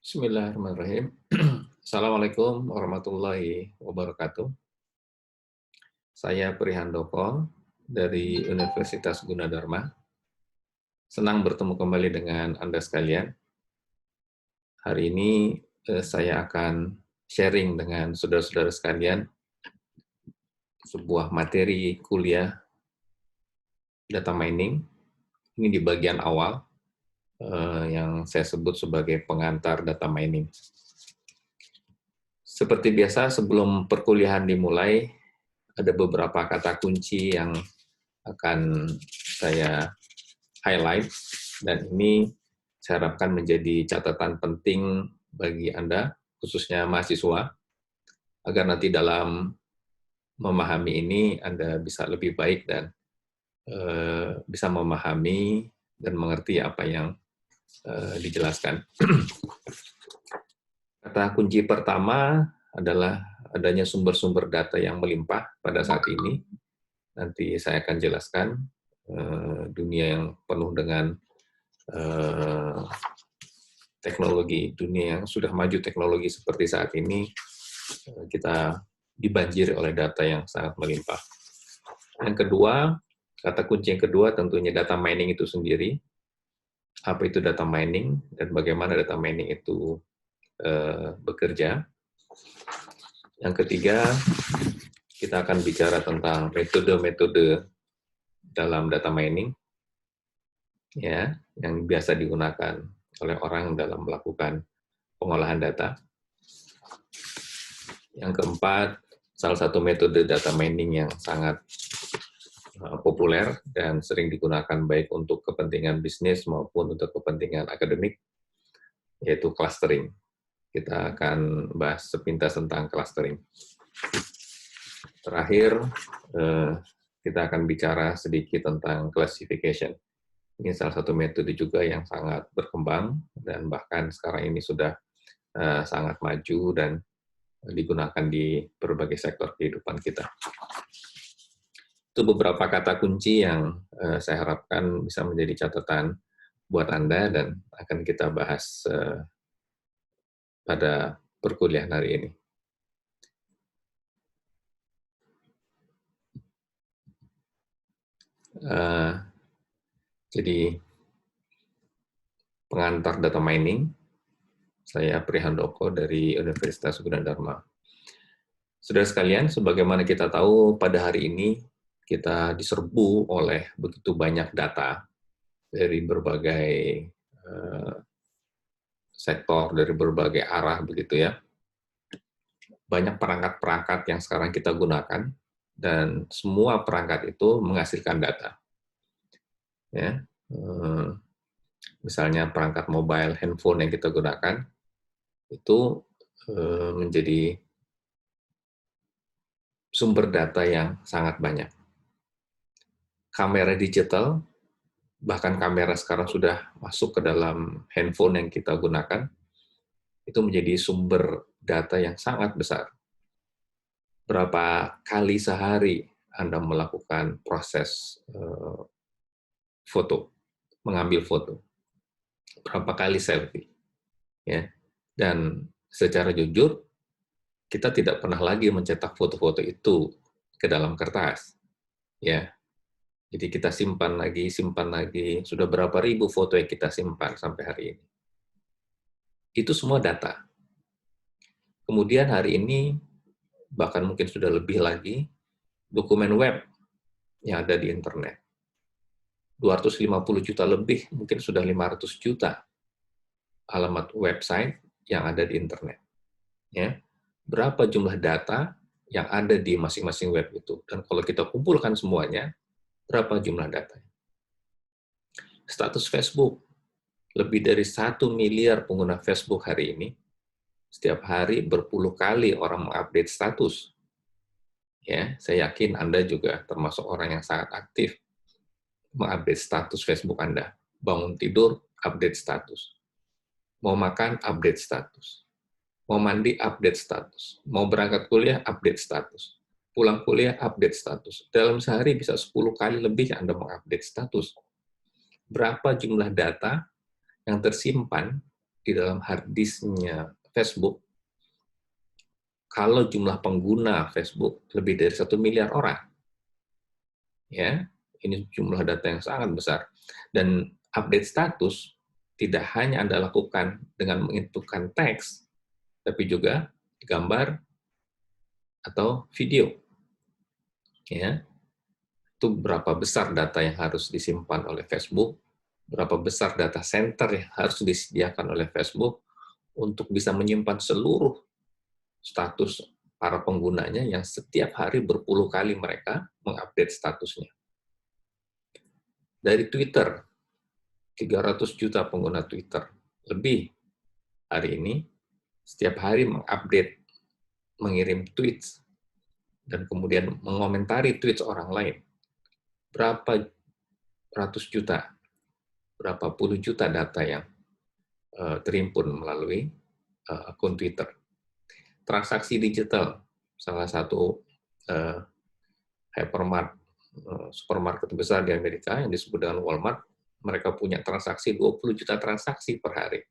Bismillahirrahmanirrahim. Assalamualaikum warahmatullahi wabarakatuh. Saya Prihandoko dari Universitas Gunadarma. Senang bertemu kembali dengan Anda sekalian. Hari ini saya akan sharing dengan saudara-saudara sekalian sebuah materi kuliah data mining. Ini di bagian awal yang saya sebut sebagai pengantar data mining. Seperti biasa, sebelum perkuliahan dimulai, ada beberapa kata kunci yang akan saya highlight, dan ini saya harapkan menjadi catatan penting bagi Anda, khususnya mahasiswa, agar nanti dalam memahami ini Anda bisa lebih baik dan bisa memahami dan mengerti apa yang dijelaskan. Kata kunci pertama adalah adanya sumber-sumber data yang melimpah pada saat ini. Nanti saya akan jelaskan dunia yang penuh dengan teknologi, dunia yang sudah maju teknologi seperti saat ini, kita dibanjiri oleh data yang sangat melimpah. Yang kedua, kata kunci yang kedua tentunya data mining itu sendiri. Apa itu data mining dan bagaimana data mining itu bekerja. Yang ketiga, kita akan bicara tentang metode-metode dalam data mining, ya, yang biasa digunakan oleh orang dalam melakukan pengolahan data. Yang keempat, salah satu metode data mining yang sangat populer dan sering digunakan baik untuk kepentingan bisnis maupun untuk kepentingan akademik, yaitu clustering. Kita akan bahas sepintas tentang clustering. Terakhir, kita akan bicara sedikit tentang classification. Ini salah satu metode juga yang sangat berkembang dan bahkan sekarang ini sudah sangat maju dan digunakan di berbagai sektor kehidupan kita. Itu beberapa kata kunci yang saya harapkan bisa menjadi catatan buat Anda dan akan kita bahas pada perkuliahan hari ini. Jadi, pengantar data mining, saya Prihandoko dari Universitas Gunadarma. Saudara sekalian, sebagaimana kita tahu, pada hari ini kita diserbu oleh begitu banyak data dari berbagai sektor, dari berbagai arah, begitu ya. Banyak perangkat-perangkat yang sekarang kita gunakan, dan semua perangkat itu menghasilkan data. Ya, misalnya perangkat mobile, handphone yang kita gunakan, itu menjadi sumber data yang sangat banyak. Kamera digital, bahkan kamera sekarang sudah masuk ke dalam handphone yang kita gunakan, itu menjadi sumber data yang sangat besar. Berapa kali sehari Anda melakukan proses foto, mengambil foto? Berapa kali selfie? Ya. Dan secara jujur, kita tidak pernah lagi mencetak foto-foto itu ke dalam kertas. Ya. Jadi kita simpan lagi, sudah berapa ribu foto yang kita simpan sampai hari ini. Itu semua data. Kemudian hari ini, bahkan mungkin sudah lebih lagi, dokumen web yang ada di internet. 250 juta lebih, mungkin sudah 500 juta alamat website yang ada di internet. Ya. Berapa jumlah data yang ada di masing-masing web itu? Dan kalau kita kumpulkan semuanya, berapa jumlah data? Status Facebook, lebih dari 1 miliar pengguna Facebook hari ini. Setiap hari berpuluh kali orang mengupdate status. Ya, saya yakin Anda juga termasuk orang yang sangat aktif mengupdate status Facebook Anda. Bangun tidur, update status. Mau makan, update status. Mau mandi, update status. Mau berangkat kuliah, update status. Pulang kuliah, update status. Dalam sehari bisa 10 kali lebih Anda mengupdate status. Berapa jumlah data yang tersimpan di dalam hard disk-nya Facebook, kalau jumlah pengguna Facebook lebih dari 1 miliar orang, ya, ini jumlah data yang sangat besar. Dan update status tidak hanya Anda lakukan dengan menginputkan teks, tapi juga gambar atau video. Ya, itu berapa besar data yang harus disimpan oleh Facebook, berapa besar data center yang harus disediakan oleh Facebook untuk bisa menyimpan seluruh status para penggunanya yang setiap hari berpuluh kali mereka mengupdate statusnya. Dari Twitter, 300 juta pengguna Twitter lebih hari ini, setiap hari mengupdate, mengirim tweets, dan kemudian mengomentari tweets orang lain. Berapa ratus juta, berapa puluh juta data yang terhimpun melalui akun Twitter. Transaksi digital, salah satu hypermart, supermarket besar di Amerika yang disebut dengan Walmart, mereka punya transaksi 20 juta transaksi per hari.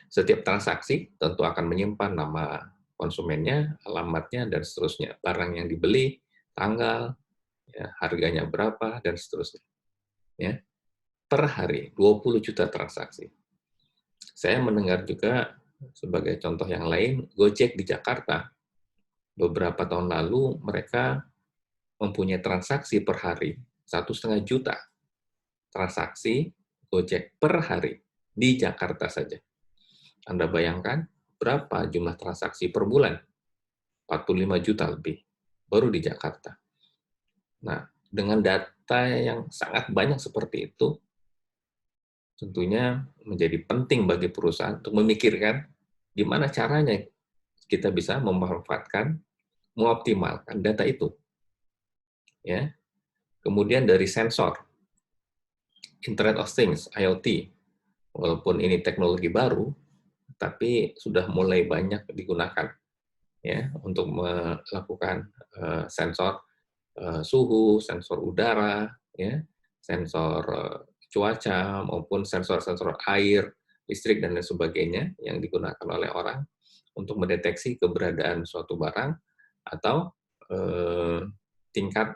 Setiap transaksi tentu akan menyimpan nama konsumennya, alamatnya, dan seterusnya. Barang yang dibeli, tanggal, ya, harganya berapa, dan seterusnya. Ya. Per hari, 20 juta transaksi. Saya mendengar juga, sebagai contoh yang lain, Gojek di Jakarta, beberapa tahun lalu mereka mempunyai transaksi per hari 1,5 juta transaksi Gojek per hari di Jakarta saja. Anda bayangkan berapa jumlah transaksi per bulan? 45 juta lebih, baru di Jakarta. Nah, dengan data yang sangat banyak seperti itu, tentunya menjadi penting bagi perusahaan untuk memikirkan gimana caranya kita bisa memanfaatkan, mengoptimalkan data itu. Ya. Kemudian dari sensor, Internet of Things, IoT, walaupun ini teknologi baru, tapi sudah mulai banyak digunakan ya untuk melakukan sensor suhu, sensor udara, ya, sensor cuaca maupun sensor-sensor air, listrik dan lain sebagainya yang digunakan oleh orang untuk mendeteksi keberadaan suatu barang atau tingkat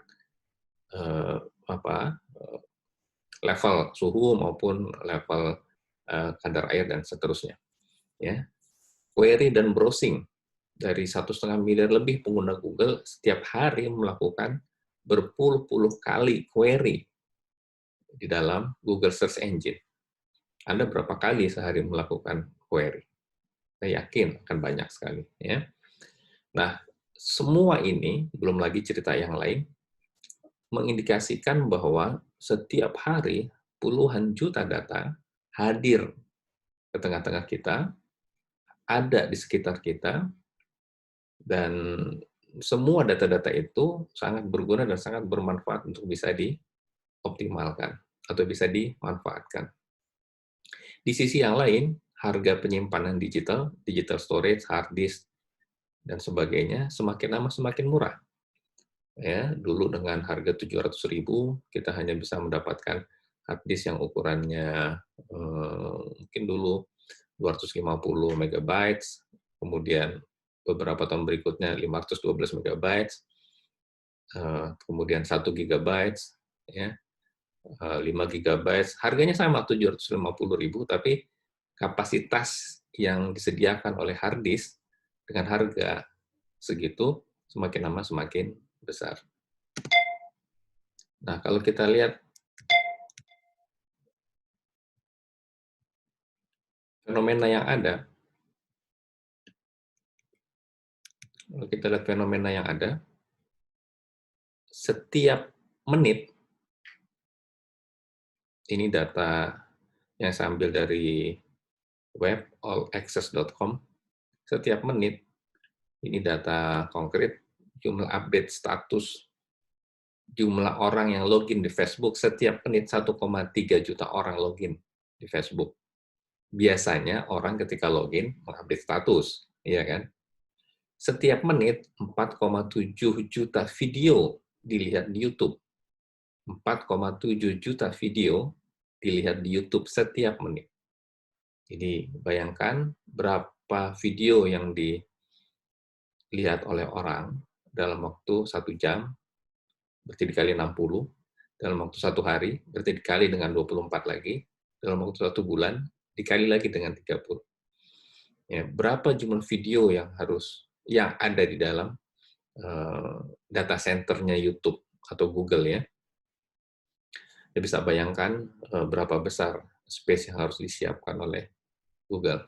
level suhu maupun level kadar air dan seterusnya. Ya, query dan browsing, dari 1,5 miliar lebih pengguna Google setiap hari melakukan berpuluh-puluh kali query di dalam Google Search Engine. Anda berapa kali sehari melakukan query? Saya yakin akan banyak sekali. Ya. Nah, semua ini, belum lagi cerita yang lain, mengindikasikan bahwa setiap hari puluhan juta data hadir ke tengah-tengah kita, ada di sekitar kita, dan semua data-data itu sangat berguna dan sangat bermanfaat untuk bisa dioptimalkan atau bisa dimanfaatkan. Di sisi yang lain, harga penyimpanan digital, digital storage, hard disk, dan sebagainya semakin lama semakin murah. Ya, dulu dengan harga 700.000 kita hanya bisa mendapatkan hard disk yang ukurannya mungkin dulu 250 megabytes, kemudian beberapa tahun berikutnya 512 megabytes, kemudian 1 gigabytes, ya, 5 gigabytes, harganya sama 750.000, tapi kapasitas yang disediakan oleh hard disk dengan harga segitu semakin lama semakin besar. Nah, kalau kita lihat fenomena yang ada, setiap menit, ini data yang saya ambil dari web allaccess.com, setiap menit, ini data konkret, jumlah update status, jumlah orang yang login di Facebook, setiap menit 1,3 juta orang login di Facebook. Biasanya orang ketika login mengupdate status, ya kan? Setiap menit 4,7 juta video dilihat di YouTube. 4,7 juta video dilihat di YouTube setiap menit. Jadi bayangkan berapa video yang dilihat oleh orang dalam waktu 1 jam, berarti dikali 60, dalam waktu 1 hari, berarti dikali dengan 24 lagi, dalam waktu 1 bulan, dikali lagi dengan 30. Ya, berapa jumlah video yang ada di dalam data centernya YouTube atau Google ya. Anda bisa bayangkan berapa besar space yang harus disiapkan oleh Google.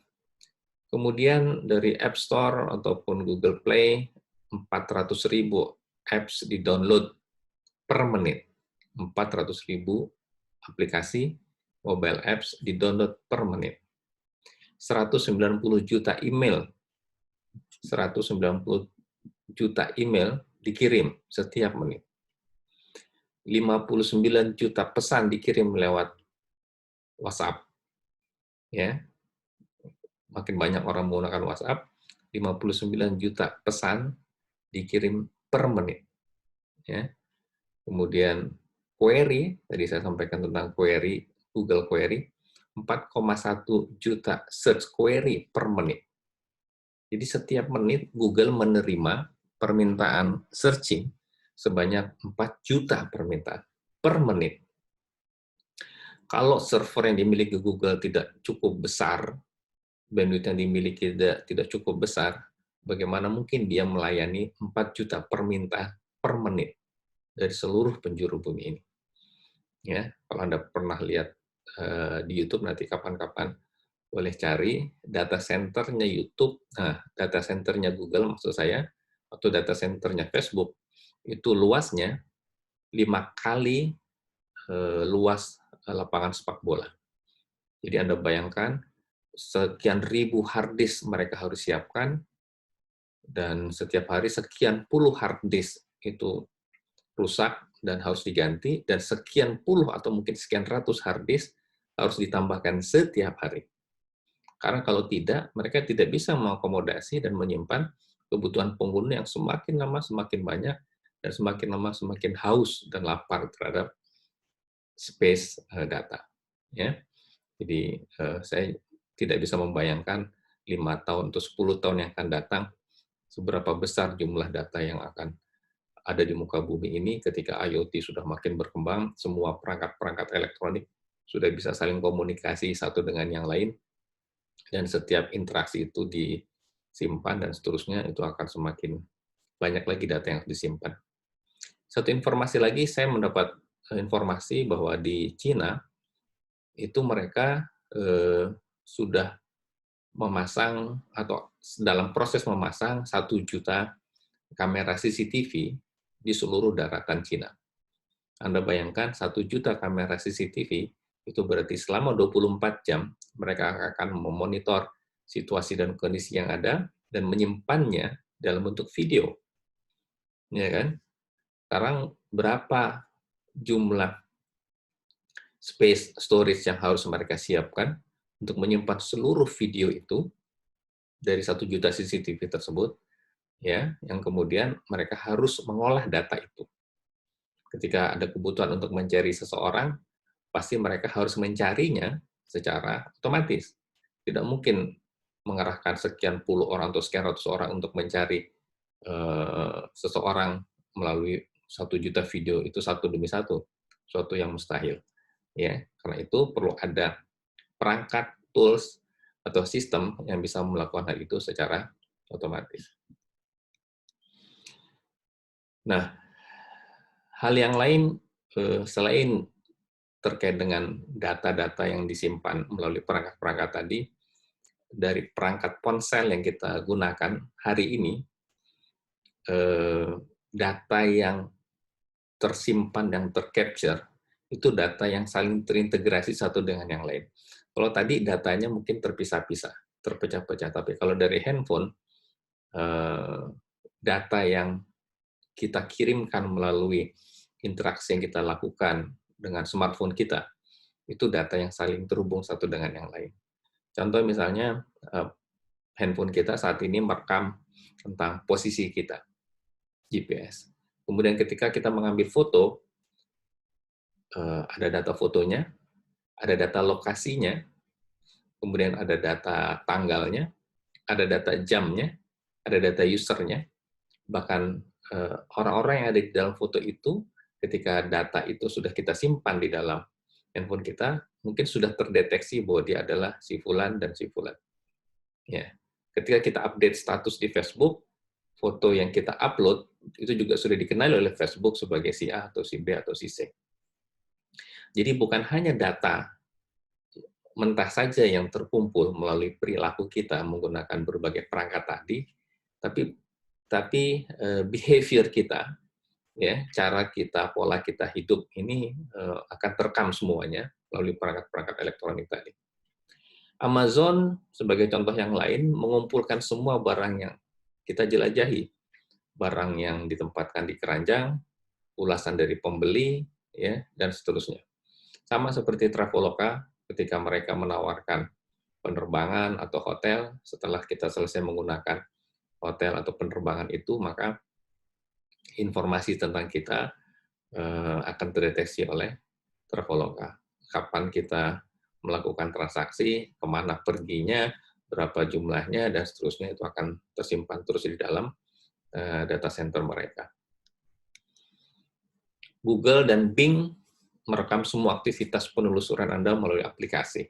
Kemudian dari App Store ataupun Google Play, 400.000 apps di-download per menit. 400.000 aplikasi mobile apps di-download per menit. 190 juta email 190 juta email dikirim setiap menit. 59 juta pesan dikirim lewat WhatsApp. Ya, makin banyak orang menggunakan WhatsApp, 59 juta pesan dikirim per menit. Ya. Kemudian query, tadi saya sampaikan tentang query, Google Query, 4,1 juta search query per menit. Jadi setiap menit Google menerima permintaan searching sebanyak 4 juta permintaan per menit. Kalau server yang dimiliki Google tidak cukup besar, bandwidth yang dimiliki tidak cukup besar, bagaimana mungkin dia melayani 4 juta permintaan per menit dari seluruh penjuru bumi ini? Ya, kalau Anda pernah lihat di YouTube nanti kapan-kapan boleh cari data centernya YouTube, nah data centernya Google maksud saya, atau data centernya Facebook, itu luasnya 5 kali luas lapangan sepak bola. Jadi Anda bayangkan, sekian ribu hard disk mereka harus siapkan, dan setiap hari sekian puluh hard disk itu rusak dan harus diganti, dan sekian puluh atau mungkin sekian ratus hard disk harus ditambahkan setiap hari. Karena kalau tidak, mereka tidak bisa mengakomodasi dan menyimpan kebutuhan pengguna yang semakin lama semakin banyak, dan semakin lama semakin haus dan lapar terhadap space data. Ya, jadi saya tidak bisa membayangkan 5 tahun atau 10 tahun yang akan datang seberapa besar jumlah data yang akan ada di muka bumi ini ketika IoT sudah makin berkembang, semua perangkat-perangkat elektronik sudah bisa saling komunikasi satu dengan yang lain, dan setiap interaksi itu disimpan dan seterusnya, itu akan semakin banyak lagi data yang disimpan. Satu informasi lagi, saya mendapat informasi bahwa di Cina itu mereka sudah memasang atau dalam proses memasang 1 juta kamera CCTV di seluruh daratan Cina. Anda bayangkan 1 juta kamera CCTV itu berarti selama 24 jam mereka akan memonitor situasi dan kondisi yang ada dan menyimpannya dalam bentuk video. Ya kan? Sekarang berapa jumlah space storage yang harus mereka siapkan untuk menyimpan seluruh video itu dari 1 juta CCTV tersebut, ya, yang kemudian mereka harus mengolah data itu. Ketika ada kebutuhan untuk mencari seseorang, pasti mereka harus mencarinya secara otomatis. Tidak mungkin mengerahkan sekian puluh orang atau sekian ratus orang untuk mencari seseorang melalui 1 juta video itu satu demi satu, suatu yang mustahil. Ya, karena itu perlu ada perangkat, tools, atau sistem yang bisa melakukan hal itu secara otomatis. Nah, hal yang lain selain terkait dengan data-data yang disimpan melalui perangkat-perangkat tadi, dari perangkat ponsel yang kita gunakan hari ini, data yang tersimpan dan tercapture itu data yang saling terintegrasi satu dengan yang lain. Kalau tadi datanya mungkin terpisah-pisah, terpecah-pecah, tapi kalau dari handphone, data yang kita kirimkan melalui interaksi yang kita lakukan dengan smartphone kita, itu data yang saling terhubung satu dengan yang lain. Contoh misalnya, handphone kita saat ini merekam tentang posisi kita, GPS. Kemudian ketika kita mengambil foto, ada data fotonya, ada data lokasinya, kemudian ada data tanggalnya, ada data jamnya, ada data usernya, bahkan orang-orang yang ada di dalam foto itu, ketika data itu sudah kita simpan di dalam handphone kita, mungkin sudah terdeteksi bahwa dia adalah si Fulan dan si Fulan. Ya. Ketika kita update status di Facebook, foto yang kita upload itu juga sudah dikenali oleh Facebook sebagai si A atau si B atau si C. Jadi bukan hanya data mentah saja yang terkumpul melalui perilaku kita menggunakan berbagai perangkat tadi, tapi behavior kita, ya, cara kita, pola kita hidup ini akan terekam semuanya melalui perangkat-perangkat elektronik tadi. Amazon sebagai contoh yang lain mengumpulkan semua barang yang kita jelajahi, barang yang ditempatkan di keranjang, ulasan dari pembeli, ya, dan seterusnya. Sama seperti Traveloka, ketika mereka menawarkan penerbangan atau hotel, setelah kita selesai menggunakan hotel atau penerbangan itu, maka informasi tentang kita akan terdeteksi oleh Traveloka. Kapan kita melakukan transaksi, kemana perginya, berapa jumlahnya, dan seterusnya itu akan tersimpan terus di dalam data center mereka. Google dan Bing merekam semua aktivitas penelusuran Anda melalui aplikasi.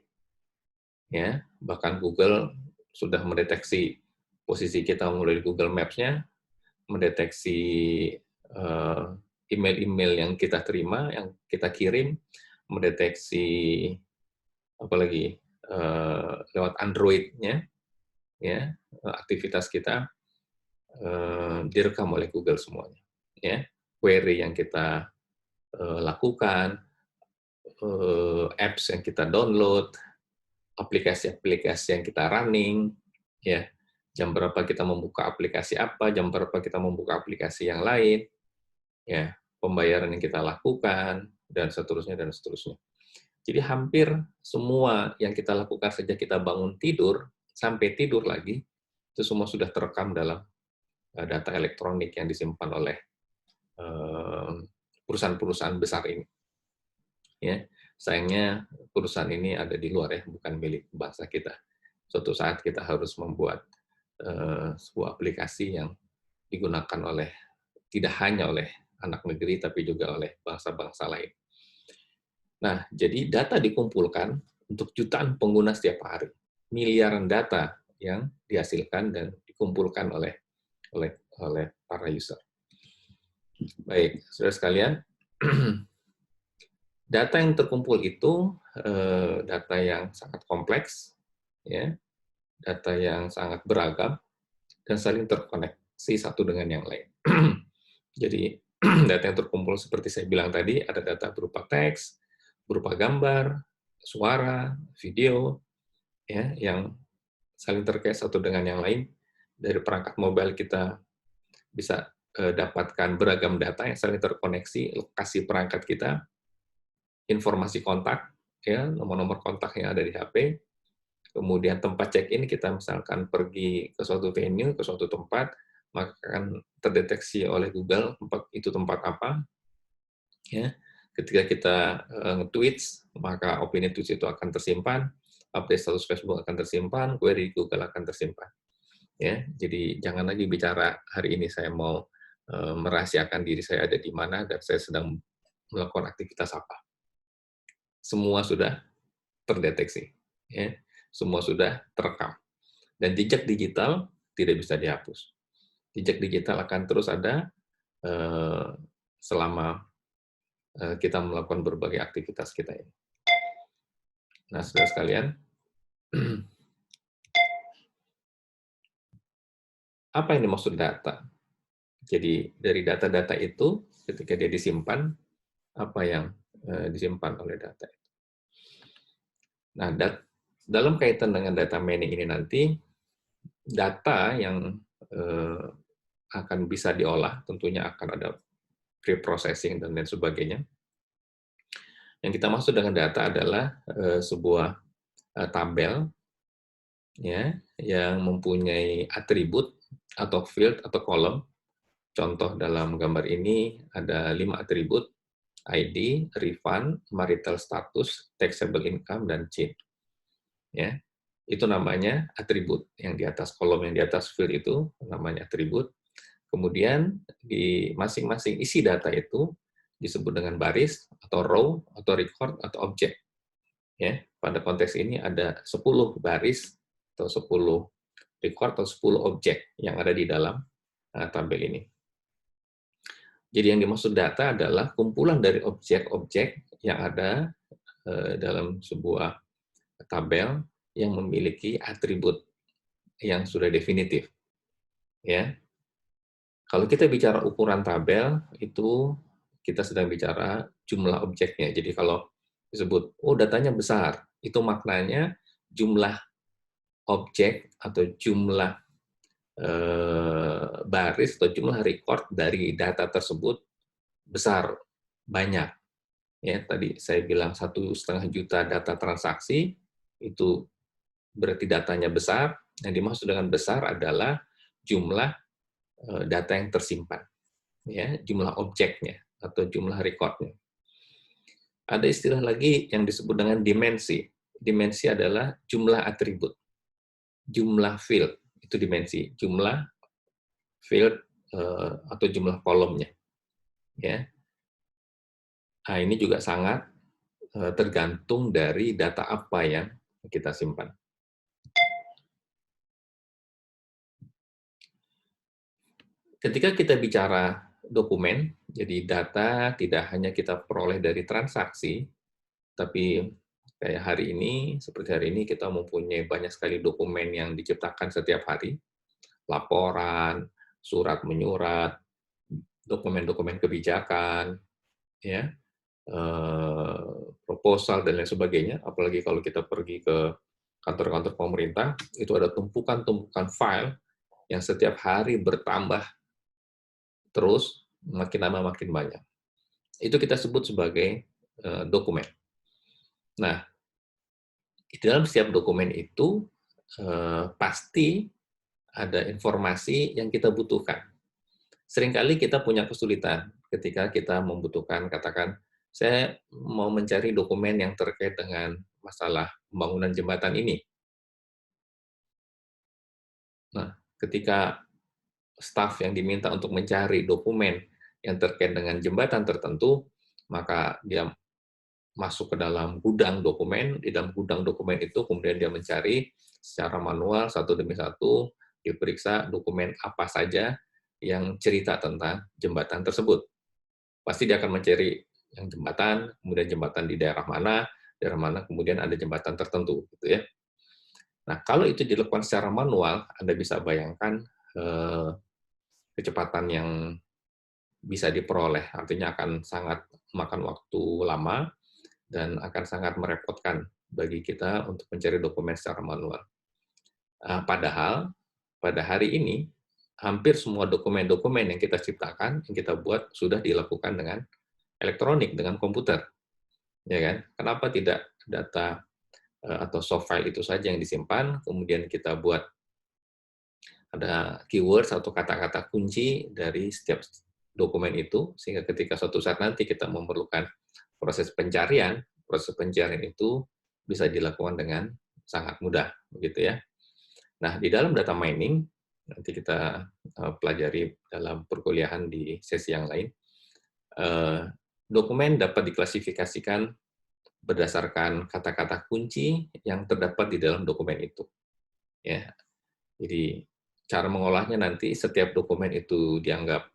Ya, bahkan Google sudah mendeteksi posisi kita melalui Google Maps-nya, mendeteksi email-email yang kita terima, yang kita kirim, mendeteksi apalagi lewat Android-nya, ya, aktivitas kita direkam oleh Google semuanya. Ya, query yang kita lakukan, apps yang kita download, aplikasi-aplikasi yang kita running, ya, jam berapa kita membuka aplikasi apa, jam berapa kita membuka aplikasi yang lain, ya, pembayaran yang kita lakukan, dan seterusnya, dan seterusnya. Jadi hampir semua yang kita lakukan sejak kita bangun tidur, sampai tidur lagi, itu semua sudah terekam dalam data elektronik yang disimpan oleh perusahaan-perusahaan besar ini. Ya, sayangnya perusahaan ini ada di luar, ya, bukan milik bangsa kita. Suatu saat kita harus membuat sebuah aplikasi yang digunakan oleh tidak hanya oleh anak negeri, tapi juga oleh bangsa-bangsa lain. Nah, jadi data dikumpulkan untuk jutaan pengguna setiap hari, miliaran data yang dihasilkan dan dikumpulkan oleh para user. Baik, saudara sekalian, data yang terkumpul itu data yang sangat kompleks, ya, data yang sangat beragam dan saling terkoneksi satu dengan yang lain. Jadi data yang terkumpul seperti saya bilang tadi, ada data berupa teks, berupa gambar, suara, video, ya, yang saling terkait satu dengan yang lain. Dari perangkat mobile kita bisa dapatkan beragam data yang saling terkoneksi, lokasi perangkat kita, informasi kontak, ya, nomor-nomor kontak yang ada di HP, kemudian tempat check-in, kita misalkan pergi ke suatu venue, ke suatu tempat, maka akan terdeteksi oleh Google tempat apa. Ya, ketika kita nge-tweets, maka opini tweets itu akan tersimpan, update status Facebook akan tersimpan, query Google akan tersimpan. Ya, jadi jangan lagi bicara hari ini saya mau merahasiakan diri saya ada di mana dan saya sedang melakukan aktivitas apa. Semua sudah terdeteksi, ya, semua sudah terekam. Dan jejak digital tidak bisa dihapus. Jejak digital akan terus ada selama kita melakukan berbagai aktivitas kita ini. Nah, saudara sekalian, apa yang dimaksud data? Jadi dari data-data itu, ketika dia disimpan, apa yang disimpan oleh data itu? Nah, dalam kaitan dengan data mining ini nanti, data yang akan bisa diolah, tentunya akan ada pre-processing dan lain sebagainya. Yang kita maksud dengan data adalah sebuah tabel, ya, yang mempunyai atribut atau field atau kolom. Contoh dalam gambar ini ada 5 atribut: ID, refund, marital status, taxable income, dan CIN. Ya. itu namanya atribut. Yang di atas kolom yang di atas field itu namanya atribut. Kemudian di masing-masing isi data itu disebut dengan baris atau row atau record atau objek. Ya, pada konteks ini ada 10 baris atau 10 record atau 10 objek yang ada di dalam tabel ini. Jadi yang dimaksud data adalah kumpulan dari objek-objek yang ada dalam sebuah tabel yang memiliki atribut yang sudah definitif. Ya, kalau kita bicara ukuran tabel itu kita sedang bicara jumlah objeknya. Jadi kalau disebut oh datanya besar, itu maknanya jumlah objek atau jumlah baris atau jumlah record dari data tersebut besar, banyak. Ya, tadi saya bilang 1,5 juta data transaksi, itu berarti datanya besar. Yang dimaksud dengan besar adalah jumlah data yang tersimpan, ya, jumlah objeknya atau jumlah recordnya. Ada istilah lagi yang disebut dengan dimensi. Dimensi adalah jumlah atribut, jumlah field itu dimensi, jumlah field atau jumlah kolomnya. Ya, nah, ini juga sangat tergantung dari data apa yang kita simpan. Ketika kita bicara dokumen, jadi data tidak hanya kita peroleh dari transaksi, tapi kayak hari ini, seperti hari ini kita mempunyai banyak sekali dokumen yang diciptakan setiap hari, laporan, surat menyurat, dokumen-dokumen kebijakan, ya, proposal dan lain sebagainya. Apalagi kalau kita pergi ke kantor-kantor pemerintah, itu ada tumpukan-tumpukan file yang setiap hari bertambah terus, makin lama makin banyak. Itu kita sebut sebagai dokumen. Nah, di dalam setiap dokumen itu pasti ada informasi yang kita butuhkan. Seringkali kita punya kesulitan ketika kita membutuhkan, katakan, saya mau mencari dokumen yang terkait dengan masalah pembangunan jembatan ini. Nah, ketika staf yang diminta untuk mencari dokumen yang terkait dengan jembatan tertentu, maka dia masuk ke dalam gudang dokumen, di dalam gudang dokumen itu kemudian dia mencari secara manual satu demi satu, diperiksa dokumen apa saja yang cerita tentang jembatan tersebut. Pasti dia akan mencari yang jembatan, kemudian jembatan di daerah mana kemudian ada jembatan tertentu, gitu ya. Nah, kalau itu dilakukan secara manual, Anda bisa bayangkan kecepatan yang bisa diperoleh, artinya akan sangat memakan waktu lama dan akan sangat merepotkan bagi kita untuk mencari dokumen secara manual. Padahal pada hari ini hampir semua dokumen-dokumen yang kita ciptakan, yang kita buat sudah dilakukan dengan elektronik, dengan komputer, ya kan? Kenapa tidak data atau soft file itu saja yang disimpan, kemudian kita buat ada keywords atau kata-kata kunci dari setiap dokumen itu, sehingga ketika suatu saat nanti kita memerlukan proses pencarian itu bisa dilakukan dengan sangat mudah, begitu ya. Nah, di dalam data mining, nanti kita pelajari dalam perkuliahan di sesi yang lain, dokumen dapat diklasifikasikan berdasarkan kata-kata kunci yang terdapat di dalam dokumen itu. Ya, jadi cara mengolahnya nanti setiap dokumen itu dianggap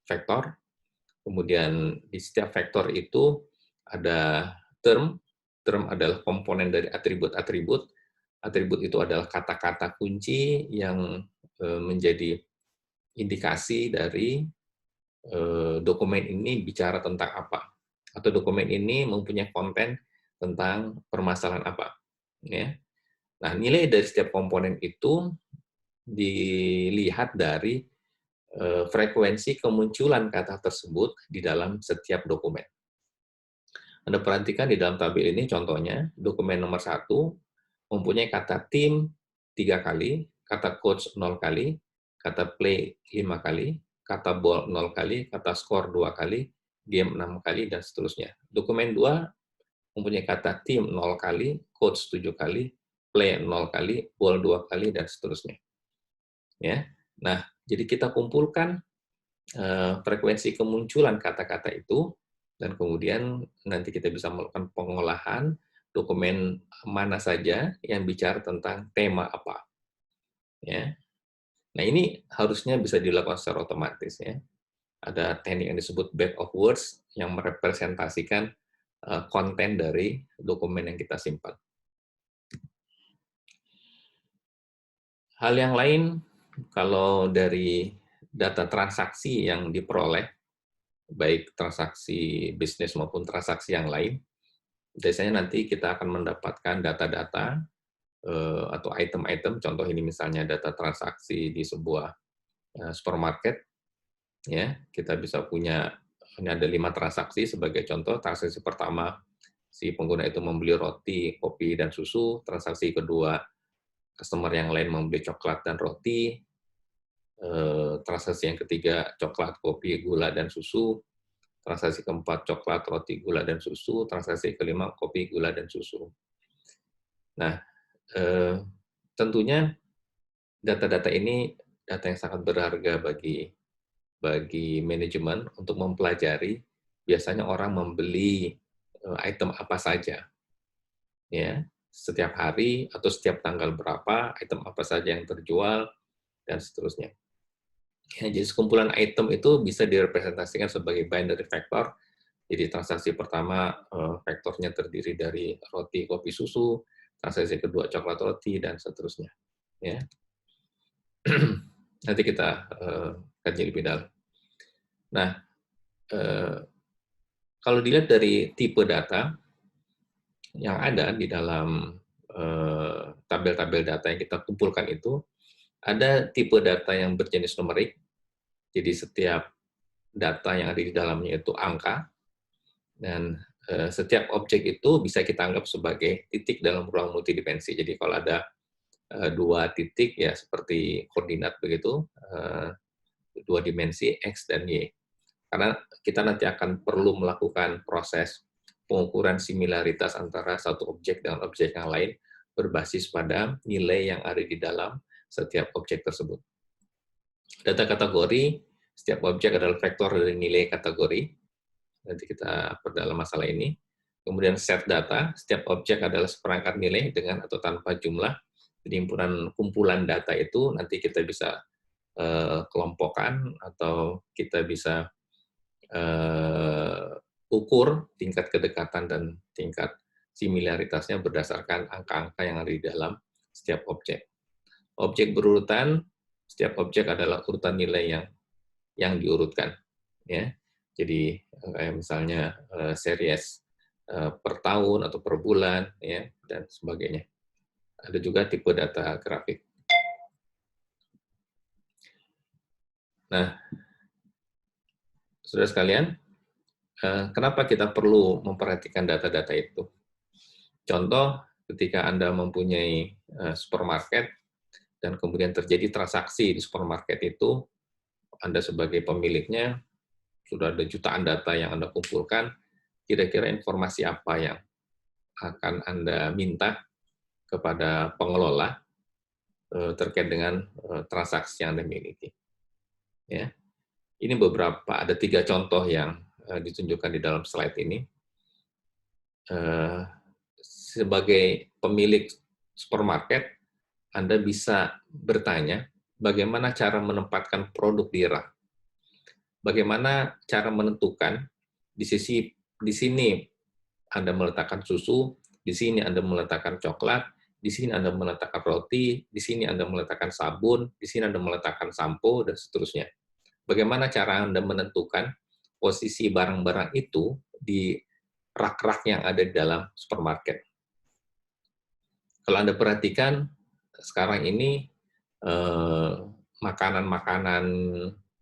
vektor, kemudian di setiap vektor itu ada term adalah komponen dari atribut-atribut, atribut itu adalah kata-kata kunci yang menjadi indikasi dari dokumen ini bicara tentang apa, atau dokumen ini mempunyai konten tentang permasalahan apa. Ya. Nah, nilai dari setiap komponen itu dilihat dari frekuensi kemunculan kata tersebut di dalam setiap dokumen. Anda perhatikan di dalam tabel ini contohnya, dokumen nomor 1 mempunyai kata tim 3 kali, kata coach 0 kali, kata play 5 kali, kata ball 0 kali, kata skor 2 kali, game 6 kali, dan seterusnya. Dokumen 2 mempunyai kata tim 0 kali, coach 7 kali, play 0 kali, ball 2 kali, dan seterusnya. Ya. Nah, jadi kita kumpulkan frekuensi kemunculan kata-kata itu, dan kemudian nanti kita bisa melakukan pengolahan dokumen mana saja yang bicara tentang tema apa. Ya. Nah, ini harusnya bisa dilakukan secara otomatis. Ya. Ada teknik yang disebut bag of words yang merepresentasikan konten dari dokumen yang kita simpan. Hal yang lain, kalau dari data transaksi yang diperoleh, baik transaksi bisnis maupun transaksi yang lain, biasanya nanti kita akan mendapatkan data-data atau item-item, contoh ini misalnya data transaksi di sebuah supermarket, ya kita bisa punya, ini ada 5 transaksi sebagai contoh. Transaksi pertama, si pengguna itu membeli roti, kopi, dan susu. Transaksi kedua, customer yang lain membeli coklat dan roti. Transaksi yang ketiga, coklat, kopi, gula, dan susu. Transaksi keempat, coklat, roti, gula, dan susu. Transaksi kelima, kopi, gula, dan susu. Nah, tentunya data-data ini data yang sangat berharga bagi manajemen untuk mempelajari biasanya orang membeli item apa saja, ya setiap hari atau setiap tanggal berapa, item apa saja yang terjual, dan seterusnya. Ya, jadi sekumpulan item itu bisa direpresentasikan sebagai binary vector. Jadi transaksi pertama vektornya terdiri dari roti, kopi, susu. Transaksi kedua coklat, roti, dan seterusnya. Ya. Nanti kita kaji lebih dalam. Nah, kalau dilihat dari tipe data yang ada di dalam tabel-tabel data yang kita kumpulkan itu, ada tipe data yang berjenis numerik. Jadi setiap data yang ada di dalamnya itu angka, dan setiap objek itu bisa kita anggap sebagai titik dalam ruang multidimensi. Jadi kalau ada 2 titik, ya seperti koordinat begitu, 2 dimensi, X dan Y. Karena kita nanti akan perlu melakukan proses pengukuran similaritas antara satu objek dengan objek yang lain berbasis pada nilai yang ada di dalam setiap objek tersebut. Data kategori, setiap objek adalah vektor dari nilai kategori. Nanti kita perdalam masalah ini. Kemudian set data, setiap objek adalah seperangkat nilai dengan atau tanpa jumlah. Jadi kumpulan data itu nanti kita bisa kelompokkan atau kita bisa ukur tingkat kedekatan dan tingkat similaritasnya berdasarkan angka-angka yang ada di dalam setiap objek. Objek berurutan, setiap objek adalah urutan nilai yang diurutkan. Ya. Jadi misalnya series per tahun atau per bulan, ya, dan sebagainya. Ada juga tipe data grafik. Nah, saudara sekalian, kenapa kita perlu memperhatikan data-data itu? Contoh, ketika Anda mempunyai supermarket, dan kemudian terjadi transaksi di supermarket itu, Anda sebagai pemiliknya, sudah ada jutaan data yang Anda kumpulkan, kira-kira informasi apa yang akan Anda minta kepada pengelola terkait dengan transaksi yang Anda miliki. Ya. Ini ada 3 contoh yang ditunjukkan di dalam slide ini. Sebagai pemilik supermarket, Anda bisa bertanya bagaimana cara menempatkan produk di rak. Bagaimana cara menentukan di sini Anda meletakkan susu, di sini Anda meletakkan coklat, di sini Anda meletakkan roti, di sini Anda meletakkan sabun, di sini Anda meletakkan sampo, dan seterusnya. Bagaimana cara Anda menentukan posisi barang-barang itu di rak-rak yang ada di dalam supermarket. Kalau Anda perhatikan, sekarang ini makanan-makanan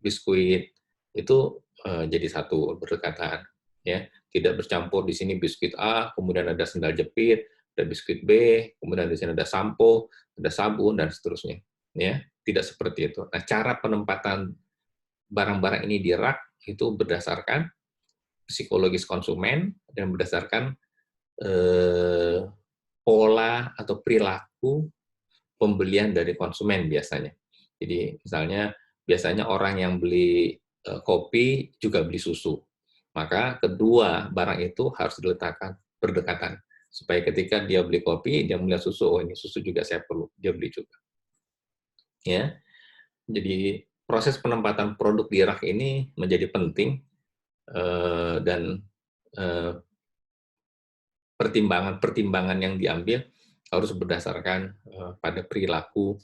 biskuit itu jadi satu berdekatan, ya, tidak bercampur. Di sini biskuit A, kemudian ada sendal jepit, ada biskuit B, kemudian di sini ada sampo, ada sabun, dan seterusnya, ya, tidak seperti itu. Nah, cara penempatan barang-barang ini di rak itu berdasarkan psikologis konsumen dan berdasarkan pola atau perilaku pembelian dari konsumen biasanya. Jadi misalnya biasanya orang yang beli kopi juga beli susu. Maka kedua barang itu harus diletakkan berdekatan supaya ketika dia beli kopi, dia melihat susu, oh ini susu juga saya perlu, dia beli juga. Ya, jadi proses penempatan produk di rak ini menjadi penting dan eh, pertimbangan-pertimbangan yang diambil harus berdasarkan pada perilaku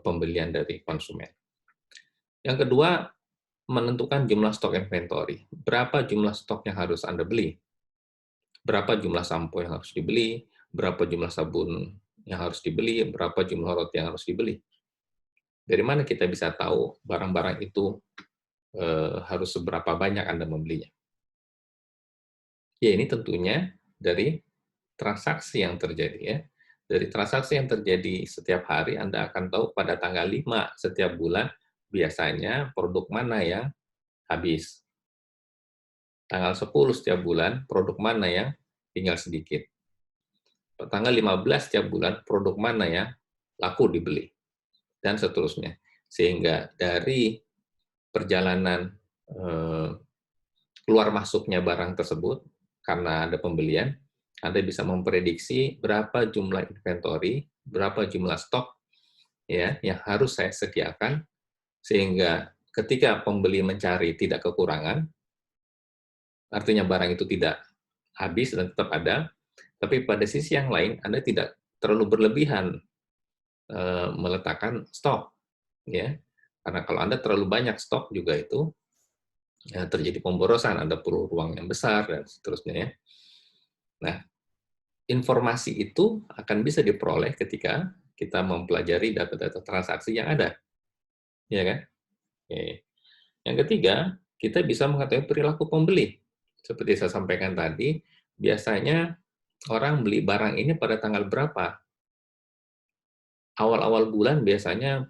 pembelian dari konsumen. Yang kedua, menentukan jumlah stok inventory. Berapa jumlah stok yang harus Anda beli? Berapa jumlah sampo yang harus dibeli? Berapa jumlah sabun yang harus dibeli? Berapa jumlah roti yang harus dibeli? Dari mana kita bisa tahu barang-barang itu harus seberapa banyak Anda membelinya? Ya, ini tentunya dari transaksi yang terjadi ya. Dari transaksi yang terjadi setiap hari, Anda akan tahu pada tanggal 5 setiap bulan, biasanya produk mana yang habis. Tanggal 10 setiap bulan, produk mana yang tinggal sedikit. Tanggal 15 setiap bulan, produk mana yang laku dibeli. Dan seterusnya. Sehingga dari perjalanan keluar masuknya barang tersebut, karena ada pembelian, Anda bisa memprediksi berapa jumlah inventory, berapa jumlah stok ya yang harus saya sediakan, sehingga ketika pembeli mencari tidak kekurangan, artinya barang itu tidak habis dan tetap ada, tapi pada sisi yang lain Anda tidak terlalu berlebihan meletakkan stok, ya, karena kalau Anda terlalu banyak stok juga itu ya, terjadi pemborosan, Anda perlu ruang yang besar dan seterusnya ya. Nah, informasi itu akan bisa diperoleh ketika kita mempelajari data-data transaksi yang ada, ya kan? Oke. Yang ketiga, kita bisa mengetahui perilaku pembeli. Seperti saya sampaikan tadi, biasanya orang beli barang ini pada tanggal berapa? Awal-awal bulan biasanya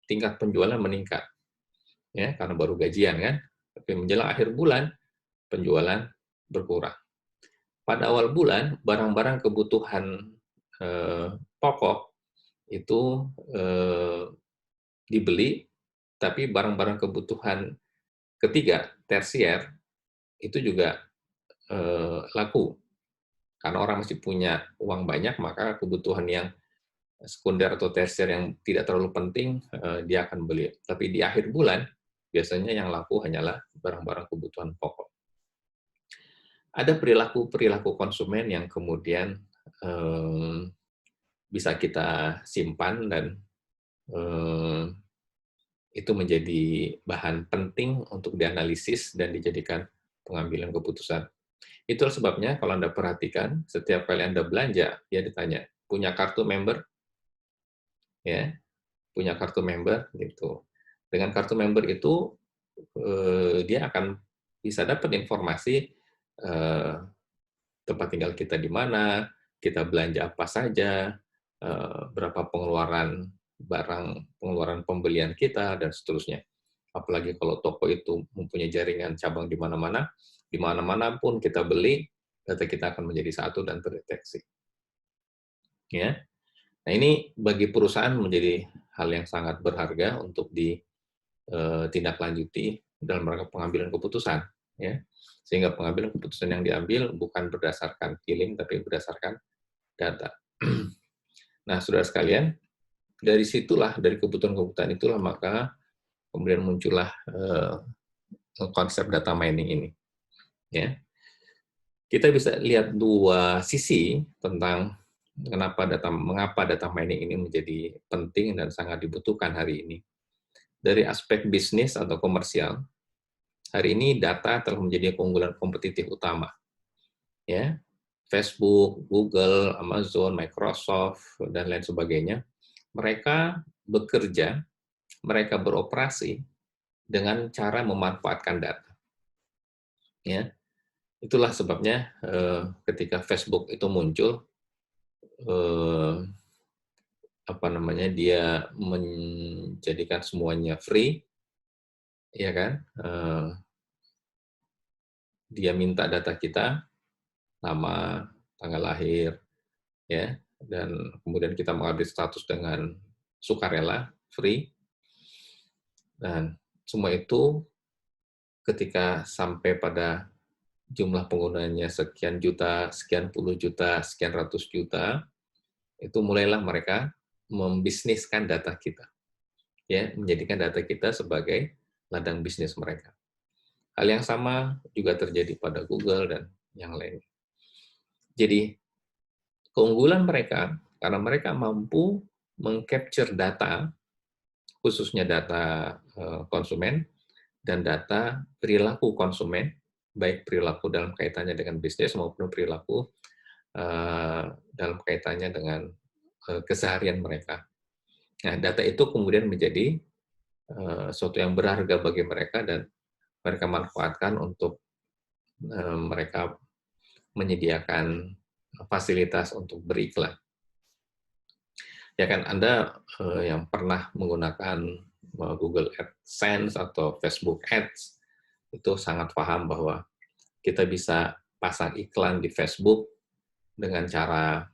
tingkat penjualan meningkat, ya karena baru gajian kan. Tapi menjelang akhir bulan penjualan berkurang. Pada awal bulan barang-barang kebutuhan pokok itu dibeli, tapi barang-barang kebutuhan ketiga, tersier, itu juga laku. Karena orang masih punya uang banyak, maka kebutuhan yang sekunder atau tersier yang tidak terlalu penting, dia akan beli. Tapi di akhir bulan, biasanya yang laku hanyalah barang-barang kebutuhan pokok. Ada perilaku-perilaku konsumen yang kemudian bisa kita simpan dan itu menjadi bahan penting untuk dianalisis dan dijadikan pengambilan keputusan. Itulah sebabnya kalau Anda perhatikan, setiap kali Anda belanja, dia ditanya, punya kartu member? Ya, punya kartu member gitu. Dengan kartu member itu dia akan bisa dapat informasi tempat tinggal kita di mana, kita belanja apa saja, berapa pengeluaran barang, pengeluaran pembelian kita dan seterusnya. Apalagi kalau toko itu mempunyai jaringan cabang di mana-mana pun kita beli, data kita akan menjadi satu dan terdeteksi. Ya. Nah, ini bagi perusahaan menjadi hal yang sangat berharga untuk ditindaklanjuti dalam rangka pengambilan keputusan, ya. Sehingga pengambilan keputusan yang diambil bukan berdasarkan feeling tapi berdasarkan data. Nah, saudara sekalian, dari situlah, dari kebutuhan-kebutuhan itulah maka kemudian muncullah konsep data mining ini. Ya, kita bisa lihat dua sisi tentang mengapa data mining ini menjadi penting dan sangat dibutuhkan hari ini. Dari aspek bisnis atau komersial, hari ini data telah menjadi keunggulan kompetitif utama. Ya, Facebook, Google, Amazon, Microsoft, dan lain sebagainya, mereka bekerja, mereka beroperasi dengan cara memanfaatkan data. Ya, itulah sebabnya ketika Facebook itu muncul, dia menjadikan semuanya free, ya kan? Dia minta data kita, nama, tanggal lahir, ya, dan kemudian kita mengupdate status dengan sukarela, free, dan semua itu ketika sampai pada jumlah penggunanya sekian juta, sekian puluh juta, sekian ratus juta, itu mulailah mereka membisniskan data kita, ya, menjadikan data kita sebagai ladang bisnis mereka. Hal yang sama juga terjadi pada Google dan yang lain. Jadi keunggulan mereka karena mereka mampu mengcapture data, khususnya data konsumen dan data perilaku konsumen, baik perilaku dalam kaitannya dengan bisnis maupun perilaku dalam kaitannya dengan keseharian mereka. Nah, data itu kemudian menjadi sesuatu yang berharga bagi mereka dan mereka manfaatkan untuk mereka menyediakan fasilitas untuk beriklan. Ya kan, Anda yang pernah menggunakan Google AdSense atau Facebook Ads, itu sangat paham bahwa kita bisa pasang iklan di Facebook dengan cara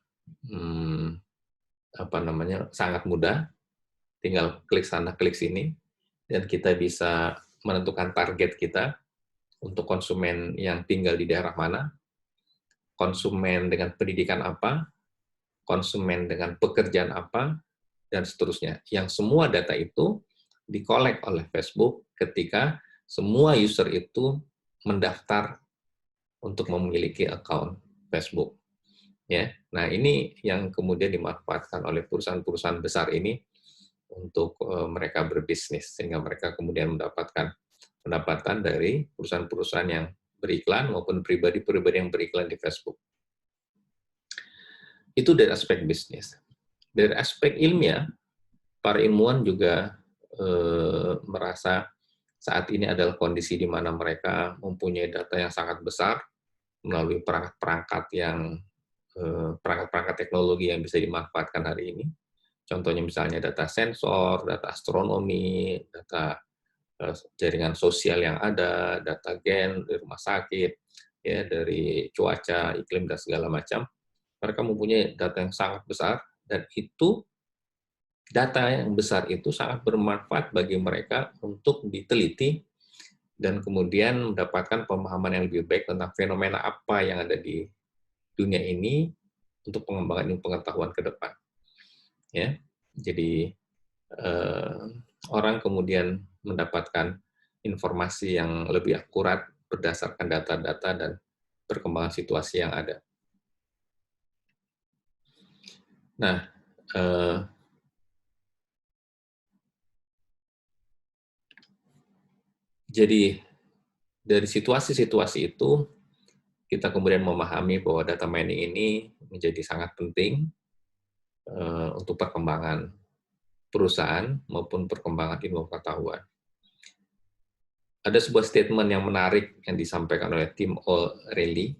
sangat mudah, tinggal klik sana klik sini, dan kita bisa menentukan target kita untuk konsumen yang tinggal di daerah mana, konsumen dengan pendidikan apa, konsumen dengan pekerjaan apa, dan seterusnya. Yang semua data itu dikolek oleh Facebook ketika semua user itu mendaftar untuk memiliki account Facebook. Ya, nah ini yang kemudian dimanfaatkan oleh perusahaan-perusahaan besar ini untuk mereka berbisnis, sehingga mereka kemudian mendapatkan pendapatan dari perusahaan-perusahaan yang beriklan maupun pribadi-pribadi yang beriklan di Facebook. Itu dari aspek bisnis. Dari aspek ilmiah, para ilmuwan juga merasa saat ini adalah kondisi di mana mereka mempunyai data yang sangat besar melalui perangkat-perangkat teknologi yang bisa dimanfaatkan hari ini. Contohnya misalnya data sensor, data astronomi, data jaringan sosial yang ada, data gen dari rumah sakit, ya, dari cuaca, iklim, dan segala macam. Mereka mempunyai data yang sangat besar, dan itu data yang besar itu sangat bermanfaat bagi mereka untuk diteliti dan kemudian mendapatkan pemahaman yang lebih baik tentang fenomena apa yang ada di dunia ini untuk pengembangan ilmu pengetahuan ke depan. Ya, jadi orang kemudian mendapatkan informasi yang lebih akurat berdasarkan data-data dan perkembangan situasi yang ada. Nah, jadi dari situasi-situasi itu kita kemudian memahami bahwa data mining ini menjadi sangat penting untuk perkembangan perusahaan maupun perkembangan ilmu pengetahuan. Ada sebuah statement yang menarik yang disampaikan oleh Tim O'Reilly.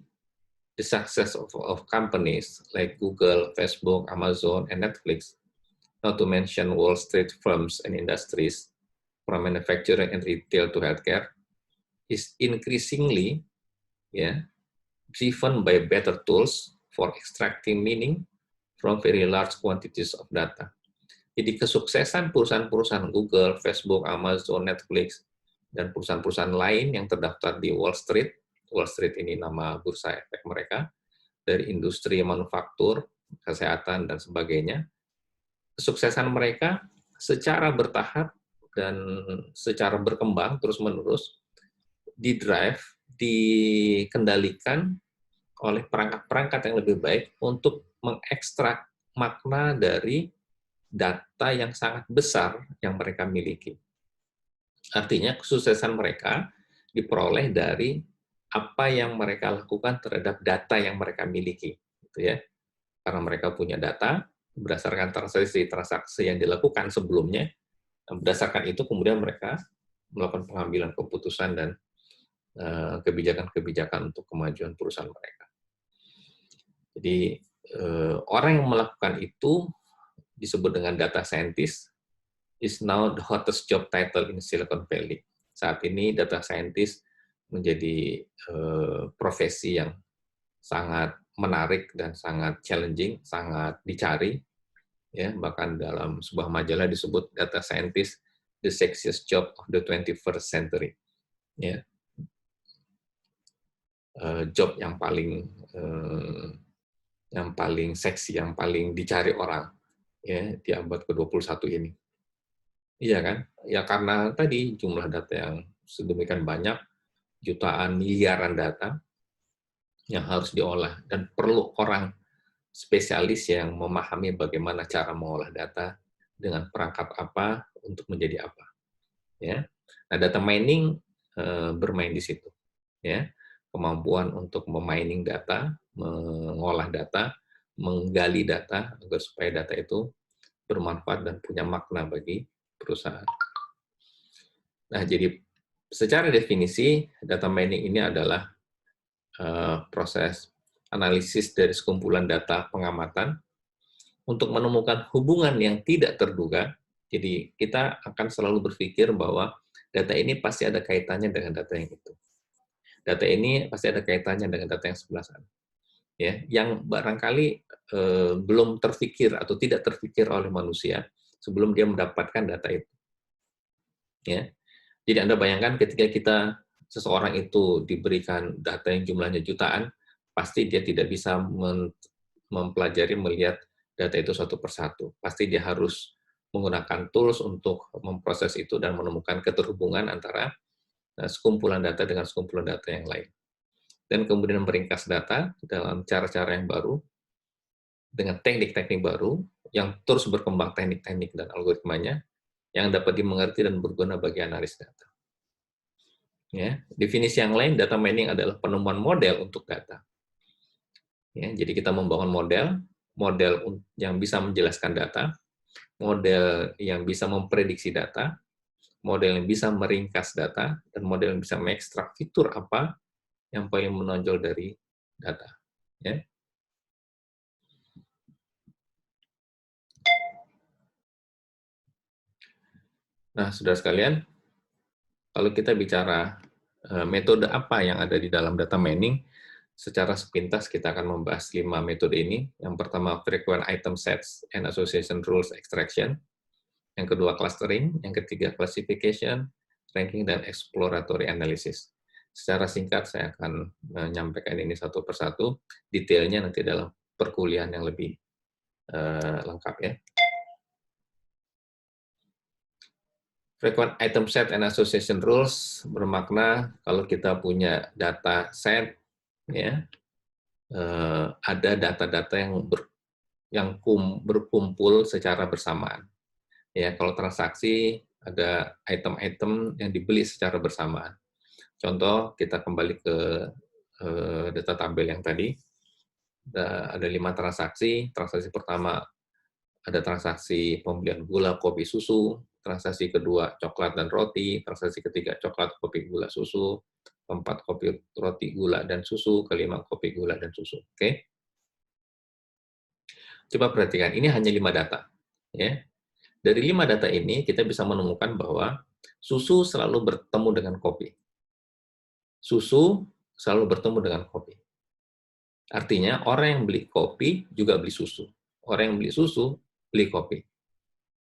The success of companies like Google, Facebook, Amazon, and Netflix, not to mention Wall Street firms and industries, from manufacturing and retail to healthcare, is increasingly driven by better tools for extracting meaning from very large quantities of data. Jadi kesuksesan perusahaan-perusahaan Google, Facebook, Amazon, Netflix, dan perusahaan-perusahaan lain yang terdaftar di Wall Street ini nama bursa efek mereka, dari industri manufaktur, kesehatan, dan sebagainya, kesuksesan mereka secara bertahap dan secara berkembang terus-menerus dikendalikan oleh perangkat-perangkat yang lebih baik untuk mengekstrak makna dari data yang sangat besar yang mereka miliki. Artinya kesuksesan mereka diperoleh dari apa yang mereka lakukan terhadap data yang mereka miliki, gitu ya. Karena mereka punya data berdasarkan transaksi yang dilakukan sebelumnya, berdasarkan itu kemudian mereka melakukan pengambilan keputusan dan kebijakan-kebijakan untuk kemajuan perusahaan mereka. Jadi orang yang melakukan itu disebut dengan data scientist, is now the hottest job title in Silicon Valley. Saat ini data scientist menjadi profesi yang sangat menarik dan sangat challenging, sangat dicari. Ya, bahkan dalam sebuah majalah disebut data scientist the sexiest job of the 21st century. Ya, job yang paling seksi, yang paling dicari orang ya di abad ke-21 ini. Iya kan? Ya karena tadi jumlah data yang sedemikian banyak, jutaan, miliaran data yang harus diolah dan perlu orang spesialis yang memahami bagaimana cara mengolah data dengan perangkat apa untuk menjadi apa. Ya. Nah, data mining bermain di situ. Ya. Kemampuan untuk memining data, mengolah data, menggali data agar supaya data itu bermanfaat dan punya makna bagi perusahaan. Nah, jadi secara definisi data mining ini adalah proses analisis dari sekumpulan data pengamatan untuk menemukan hubungan yang tidak terduga. Jadi kita akan selalu berpikir bahwa data ini pasti ada kaitannya dengan data yang itu. Data ini pasti ada kaitannya dengan data yang sebelah sana. Ya, yang barangkali belum terpikir atau tidak terpikir oleh manusia sebelum dia mendapatkan data itu. Ya. Jadi Anda bayangkan ketika seseorang itu diberikan data yang jumlahnya jutaan, pasti dia tidak bisa mempelajari, melihat data itu satu persatu. Pasti dia harus menggunakan tools untuk memproses itu dan menemukan keterhubungan antara sekumpulan data dengan sekumpulan data yang lain. Dan kemudian meringkas data dalam cara-cara yang baru, dengan teknik-teknik baru, yang terus berkembang teknik-teknik dan algoritmanya, yang dapat dimengerti dan berguna bagi analis data. Ya, definisi yang lain, data mining adalah penemuan model untuk data. Ya, jadi kita membangun model yang bisa menjelaskan data, model yang bisa memprediksi data, model yang bisa meringkas data, dan model yang bisa mengekstrak fitur apa yang paling menonjol dari data. Ya. Nah, saudara sekalian, kalau kita bicara metode apa yang ada di dalam data mining, secara sepintas kita akan membahas 5 metode ini. Yang pertama, frequent item sets and association rules extraction. Yang kedua, clustering. Yang ketiga, classification, ranking, dan exploratory analysis. Secara singkat, saya akan menyampaikan ini satu persatu. Detailnya nanti dalam perkuliahan yang lebih lengkap ya. Frequent item set and association rules bermakna kalau kita punya data set, ya, ada data-data yang berkumpul secara bersamaan. Ya, kalau transaksi ada item-item yang dibeli secara bersamaan. Contoh, kita kembali ke data tabel yang tadi. Ada 5 transaksi. Transaksi pertama ada transaksi pembelian gula, kopi, susu. Transaksi kedua coklat dan roti. Transaksi ketiga coklat, kopi, gula, susu. Keempat kopi, roti, gula, dan susu. Kelima kopi, gula, dan susu. Oke? Coba perhatikan, ini hanya 5 data. Ya. Dari 5 data ini, kita bisa menemukan bahwa susu selalu bertemu dengan kopi. Susu selalu bertemu dengan kopi. Artinya, orang yang beli kopi juga beli susu. Orang yang beli susu, beli kopi.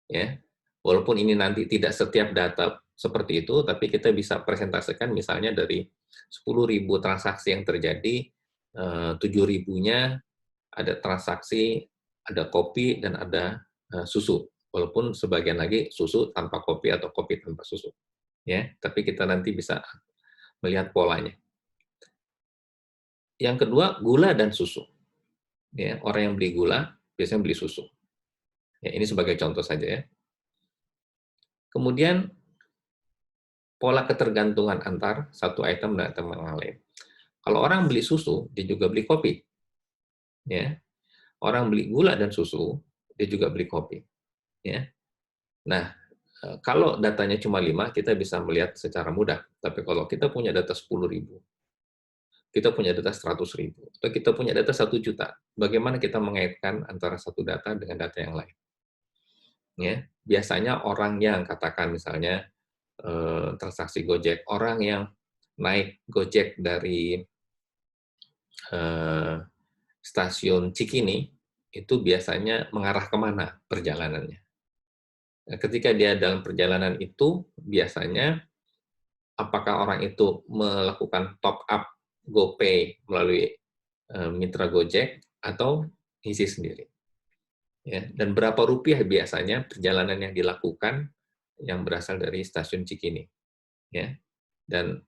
Ya. Walaupun ini nanti tidak setiap data seperti itu, tapi kita bisa presentasikan misalnya dari 10.000 transaksi yang terjadi, 7.000-nya ada transaksi, ada kopi, dan ada susu. Walaupun sebagian lagi susu tanpa kopi atau kopi tanpa susu. Ya, tapi kita nanti bisa melihat polanya. Yang kedua, gula dan susu. Ya, orang yang beli gula biasanya beli susu. Ya, ini sebagai contoh saja ya. Kemudian pola ketergantungan antar satu item dan item yang lain. Kalau orang beli susu, dia juga beli kopi. Ya. Orang beli gula dan susu, dia juga beli kopi. Ya. Nah, kalau datanya cuma 5, kita bisa melihat secara mudah. Tapi kalau kita punya data 10.000, kita punya data 100.000, atau kita punya data 1 juta, bagaimana kita mengaitkan antara satu data dengan data yang lain? Ya, biasanya orang yang katakan misalnya transaksi Gojek, orang yang naik Gojek dari stasiun Cikini itu biasanya mengarah kemana perjalanannya. Nah, ketika dia dalam perjalanan itu, biasanya apakah orang itu melakukan top up GoPay melalui mitra Gojek atau isi sendiri. Ya, dan berapa rupiah biasanya perjalanan yang dilakukan yang berasal dari stasiun Cikini. Ya, dan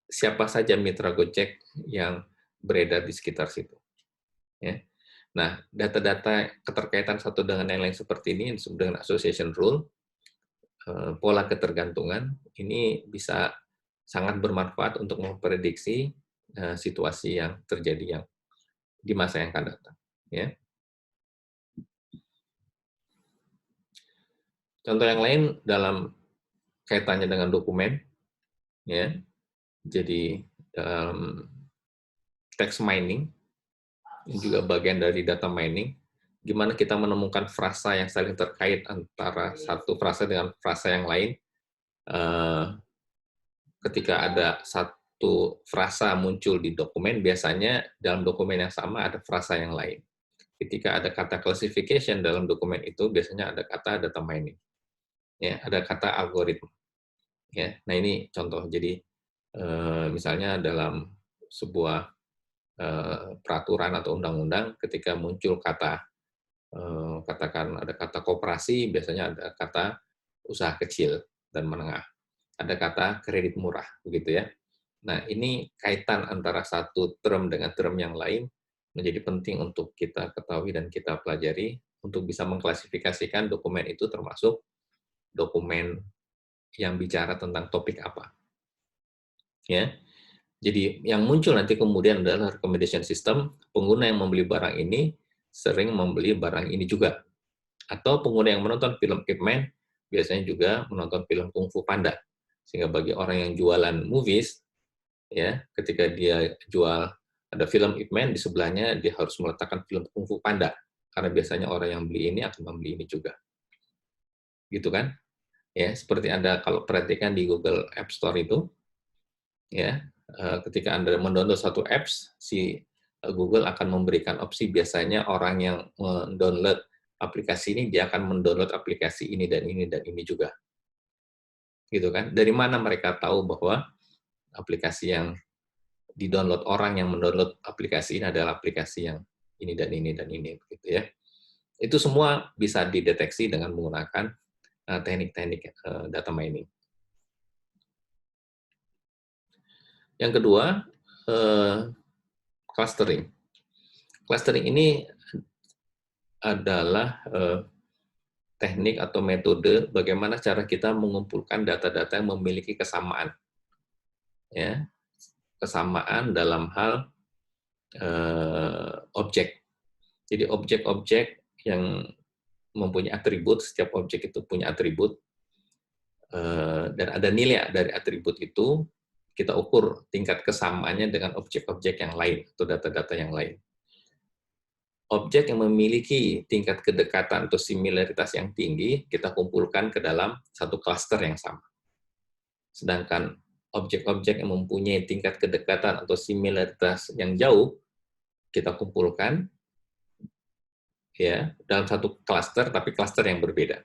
siapa saja mitra Gojek yang beredar di sekitar situ. Ya. Nah, data-data keterkaitan satu dengan yang lain seperti ini yang disebut dengan association rule, pola ketergantungan, ini bisa sangat bermanfaat untuk memprediksi situasi yang terjadi yang di masa yang akan datang. Ya. Contoh yang lain dalam kaitannya dengan dokumen, ya. Jadi dalam text mining, ini juga bagian dari data mining, gimana kita menemukan frasa yang saling terkait antara satu frasa dengan frasa yang lain. Ketika ada satu frasa muncul di dokumen, biasanya dalam dokumen yang sama ada frasa yang lain. Ketika ada kata classification dalam dokumen itu, biasanya ada kata data mining. Ya, ada kata algoritma. Ya, nah ini contoh. Jadi misalnya dalam sebuah peraturan atau undang-undang, ketika muncul kata katakan ada kata koperasi, biasanya ada kata usaha kecil dan menengah, ada kata kredit murah, begitu ya. Nah, ini kaitan antara satu term dengan term yang lain menjadi penting untuk kita ketahui dan kita pelajari untuk bisa mengklasifikasikan dokumen itu termasuk dokumen yang bicara tentang topik apa. Ya. Jadi yang muncul nanti kemudian adalah recommendation system, pengguna yang membeli barang ini sering membeli barang ini juga. Atau pengguna yang menonton film Ip Man biasanya juga menonton film Kung Fu Panda. Sehingga bagi orang yang jualan movies, ya, ketika dia jual ada film Ip Man, di sebelahnya dia harus meletakkan film Kung Fu Panda. Karena biasanya orang yang beli ini akan membeli ini juga. Gitu kan? Ya, seperti Anda kalau perhatikan di Google App Store itu, ya, ketika Anda mendownload satu apps, si Google akan memberikan opsi biasanya orang yang mendownload aplikasi ini, dia akan mendownload aplikasi ini dan ini dan ini juga. Gitu kan? Dari mana mereka tahu bahwa aplikasi yang di-download orang yang mendownload aplikasi ini adalah aplikasi yang ini dan ini dan ini, begitu ya. Itu semua bisa dideteksi dengan menggunakan teknik-teknik data mining. Yang kedua, clustering. Clustering ini adalah teknik atau metode bagaimana cara kita mengumpulkan data-data yang memiliki kesamaan. Ya, kesamaan dalam hal objek. Jadi objek-objek yang mempunyai atribut, setiap objek itu punya atribut, dan ada nilai dari atribut itu, kita ukur tingkat kesamaannya dengan objek-objek yang lain, atau data-data yang lain. Objek yang memiliki tingkat kedekatan atau similaritas yang tinggi, kita kumpulkan ke dalam satu klaster yang sama. Sedangkan objek-objek yang mempunyai tingkat kedekatan atau similaritas yang jauh, kita kumpulkan ya dalam satu klaster, tapi klaster yang berbeda.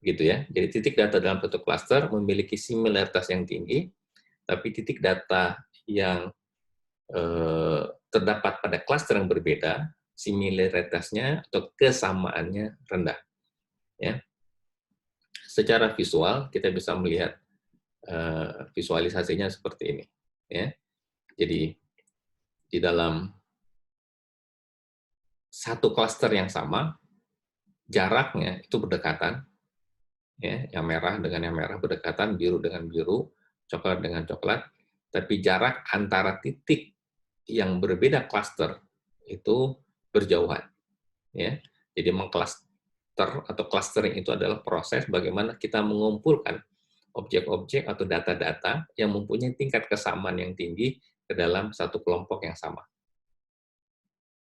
Gitu ya. Jadi titik data dalam satu klaster memiliki similaritas yang tinggi, tapi titik data yang terdapat pada klaster yang berbeda, similaritasnya atau kesamaannya rendah. Ya. Secara visual kita bisa melihat visualisasinya seperti ini. Ya. Jadi di dalam satu klaster yang sama, jaraknya itu berdekatan. Ya, yang merah dengan yang merah berdekatan, biru dengan biru, coklat dengan coklat, tapi jarak antara titik yang berbeda klaster itu berjauhan. Ya. Jadi mengklaster atau clustering itu adalah proses bagaimana kita mengumpulkan objek-objek atau data-data yang mempunyai tingkat kesamaan yang tinggi ke dalam satu kelompok yang sama.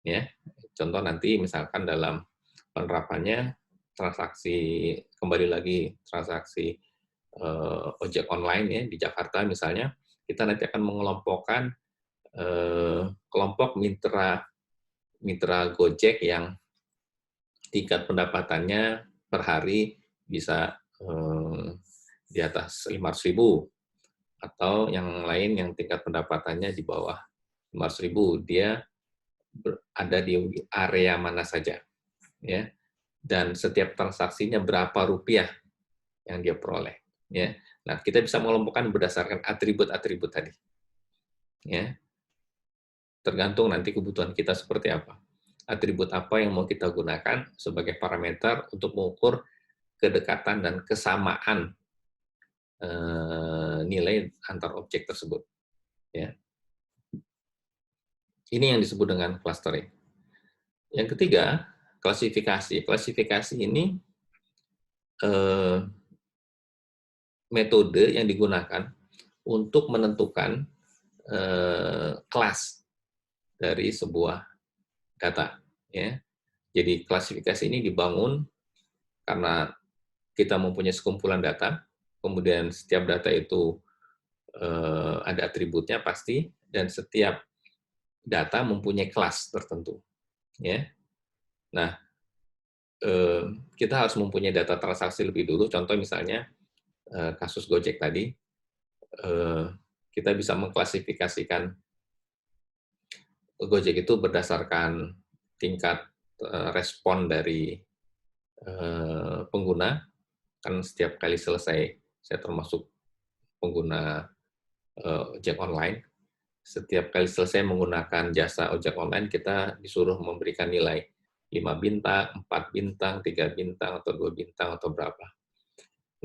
Ya. Contoh nanti misalkan dalam penerapannya transaksi, kembali lagi transaksi ojek online ya di Jakarta misalnya, kita nanti akan mengelompokkan kelompok mitra mitra Gojek yang tingkat pendapatannya per hari bisa di atas 500.000, atau yang lain yang tingkat pendapatannya di bawah 500.000, dia ada di area mana saja, ya, dan setiap transaksinya berapa rupiah yang dia peroleh, ya. Nah, kita bisa mengelompokkan berdasarkan atribut-atribut tadi, ya. Tergantung nanti kebutuhan kita seperti apa. Atribut apa yang mau kita gunakan sebagai parameter untuk mengukur kedekatan dan kesamaan nilai antar objek tersebut, ya. Ini yang disebut dengan clustering. Yang ketiga, klasifikasi. Klasifikasi ini metode yang digunakan untuk menentukan kelas dari sebuah data, ya. Jadi klasifikasi ini dibangun karena kita mempunyai sekumpulan data, kemudian setiap data itu ada atributnya pasti, dan setiap data mempunyai kelas tertentu, ya. Nah, kita harus mempunyai data transaksi lebih dulu. Contoh misalnya kasus Gojek tadi, kita bisa mengklasifikasikan Gojek itu berdasarkan tingkat respon dari pengguna. Kan setiap kali selesai, saya termasuk pengguna ojek online, setiap kali selesai menggunakan jasa ojek online, kita disuruh memberikan nilai 5 bintang, 4 bintang, 3 bintang, atau 2 bintang, atau berapa.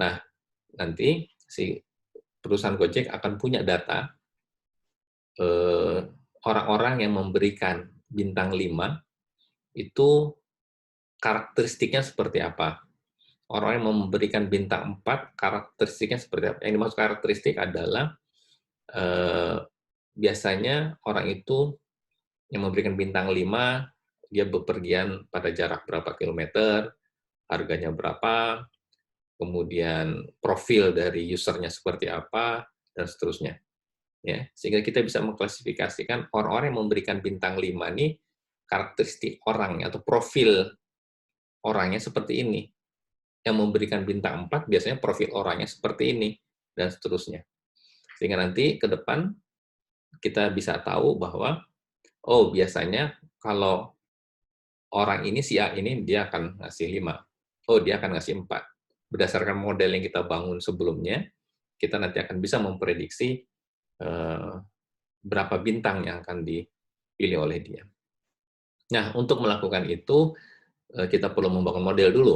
Nah, nanti si perusahaan Gojek akan punya data orang-orang yang memberikan bintang 5 itu karakteristiknya seperti apa. Orang yang memberikan bintang 4 karakteristiknya seperti apa. Yang dimaksud karakteristik adalah biasanya orang itu yang memberikan bintang 5, dia bepergian pada jarak berapa kilometer, harganya berapa, kemudian profil dari usernya seperti apa, dan seterusnya. Ya, sehingga kita bisa mengklasifikasikan orang-orang yang memberikan bintang 5 ini karakteristik orangnya atau profil orangnya seperti ini. Yang memberikan bintang 4 biasanya profil orangnya seperti ini, dan seterusnya. Sehingga nanti ke depan kita bisa tahu bahwa oh, biasanya kalau orang ini, si A ini, dia akan ngasih 5. Oh, dia akan ngasih 4. Berdasarkan model yang kita bangun sebelumnya, kita nanti akan bisa memprediksi berapa bintang yang akan dipilih oleh dia. Nah, untuk melakukan itu, kita perlu membangun model dulu.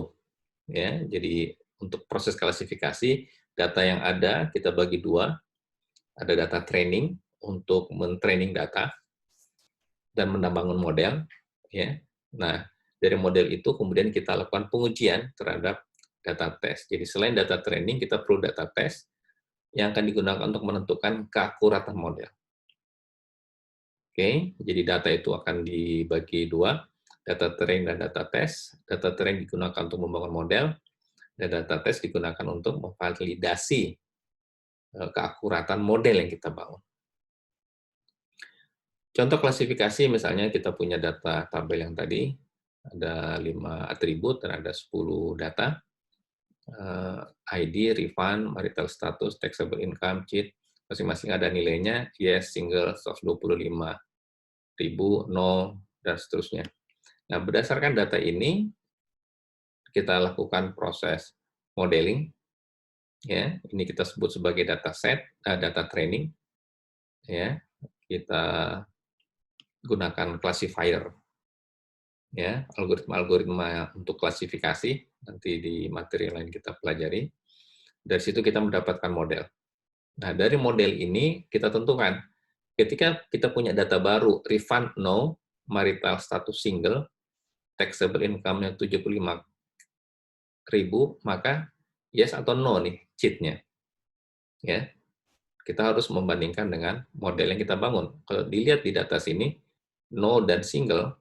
Ya, jadi untuk proses klasifikasi, data yang ada kita bagi dua. Ada data training untuk men-training data dan membangun model. Ya. Nah, dari model itu kemudian kita lakukan pengujian terhadap data test. Jadi selain data training, kita perlu data test yang akan digunakan untuk menentukan keakuratan model. Oke, jadi data itu akan dibagi dua, data train dan data test. Data train digunakan untuk membangun model, dan data test digunakan untuk memvalidasi keakuratan model yang kita bangun. Contoh klasifikasi, misalnya kita punya data tabel yang tadi, ada 5 atribut dan ada 10 data, ID, refund, marital status, taxable income, cheat, masing-masing ada nilainya, yes, single, 125.000, no, dan seterusnya. Nah, berdasarkan data ini, kita lakukan proses modeling, ya, ini kita sebut sebagai data set, data training, ya, kita gunakan classifier, ya, algoritma untuk klasifikasi, nanti di materi lain kita pelajari. Dari situ kita mendapatkan model. Nah, dari model ini kita tentukan, ketika kita punya data baru, refund no, marital status single, taxable income-nya 75.000, maka yes atau no nih cheat-nya. Ya. Kita harus membandingkan dengan model yang kita bangun. Kalau dilihat di data sini, no dan single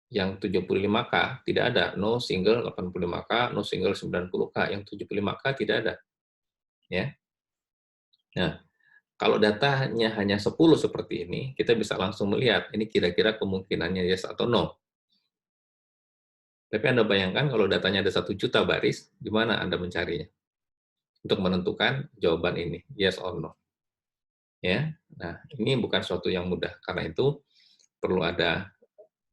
yang 75K tidak ada, no single 85K, no single 90K, yang 75K tidak ada. Ya. Nah, Kalau datanya hanya 10 seperti ini, kita bisa langsung melihat ini kira-kira kemungkinannya yes atau no. Tapi Anda bayangkan kalau datanya ada 1 juta baris, di mana Anda mencarinya? Untuk menentukan jawaban ini, yes or no. Ya, nah ini bukan suatu yang mudah. Karena itu perlu ada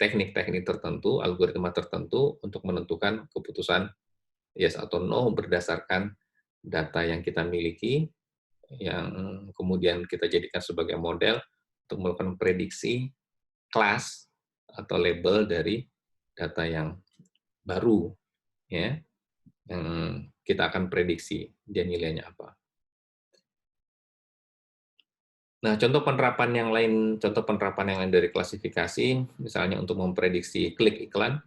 teknik-teknik tertentu, algoritma tertentu untuk menentukan keputusan yes atau no berdasarkan data yang kita miliki, yang kemudian kita jadikan sebagai model untuk melakukan prediksi kelas atau label dari data yang baru, ya, yang kita akan prediksi dia nilainya apa. Nah, contoh penerapan yang lain dari klasifikasi, misalnya untuk memprediksi klik iklan.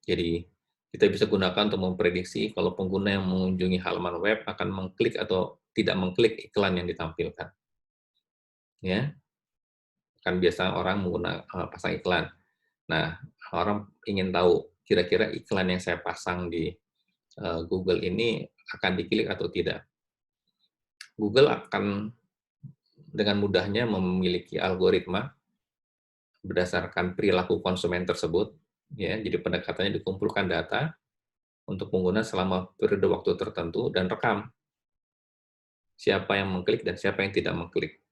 Jadi, kita bisa gunakan untuk memprediksi kalau pengguna yang mengunjungi halaman web akan mengklik atau tidak mengklik iklan yang ditampilkan. Ya, kan biasa orang pasang iklan. Nah, orang ingin tahu kira-kira iklan yang saya pasang di Google ini akan diklik atau tidak. Google akan dengan mudahnya memiliki algoritma berdasarkan perilaku konsumen tersebut, ya. Jadi pendekatannya dikumpulkan data untuk pengguna selama periode waktu tertentu dan rekam siapa yang mengklik dan siapa yang tidak mengklik,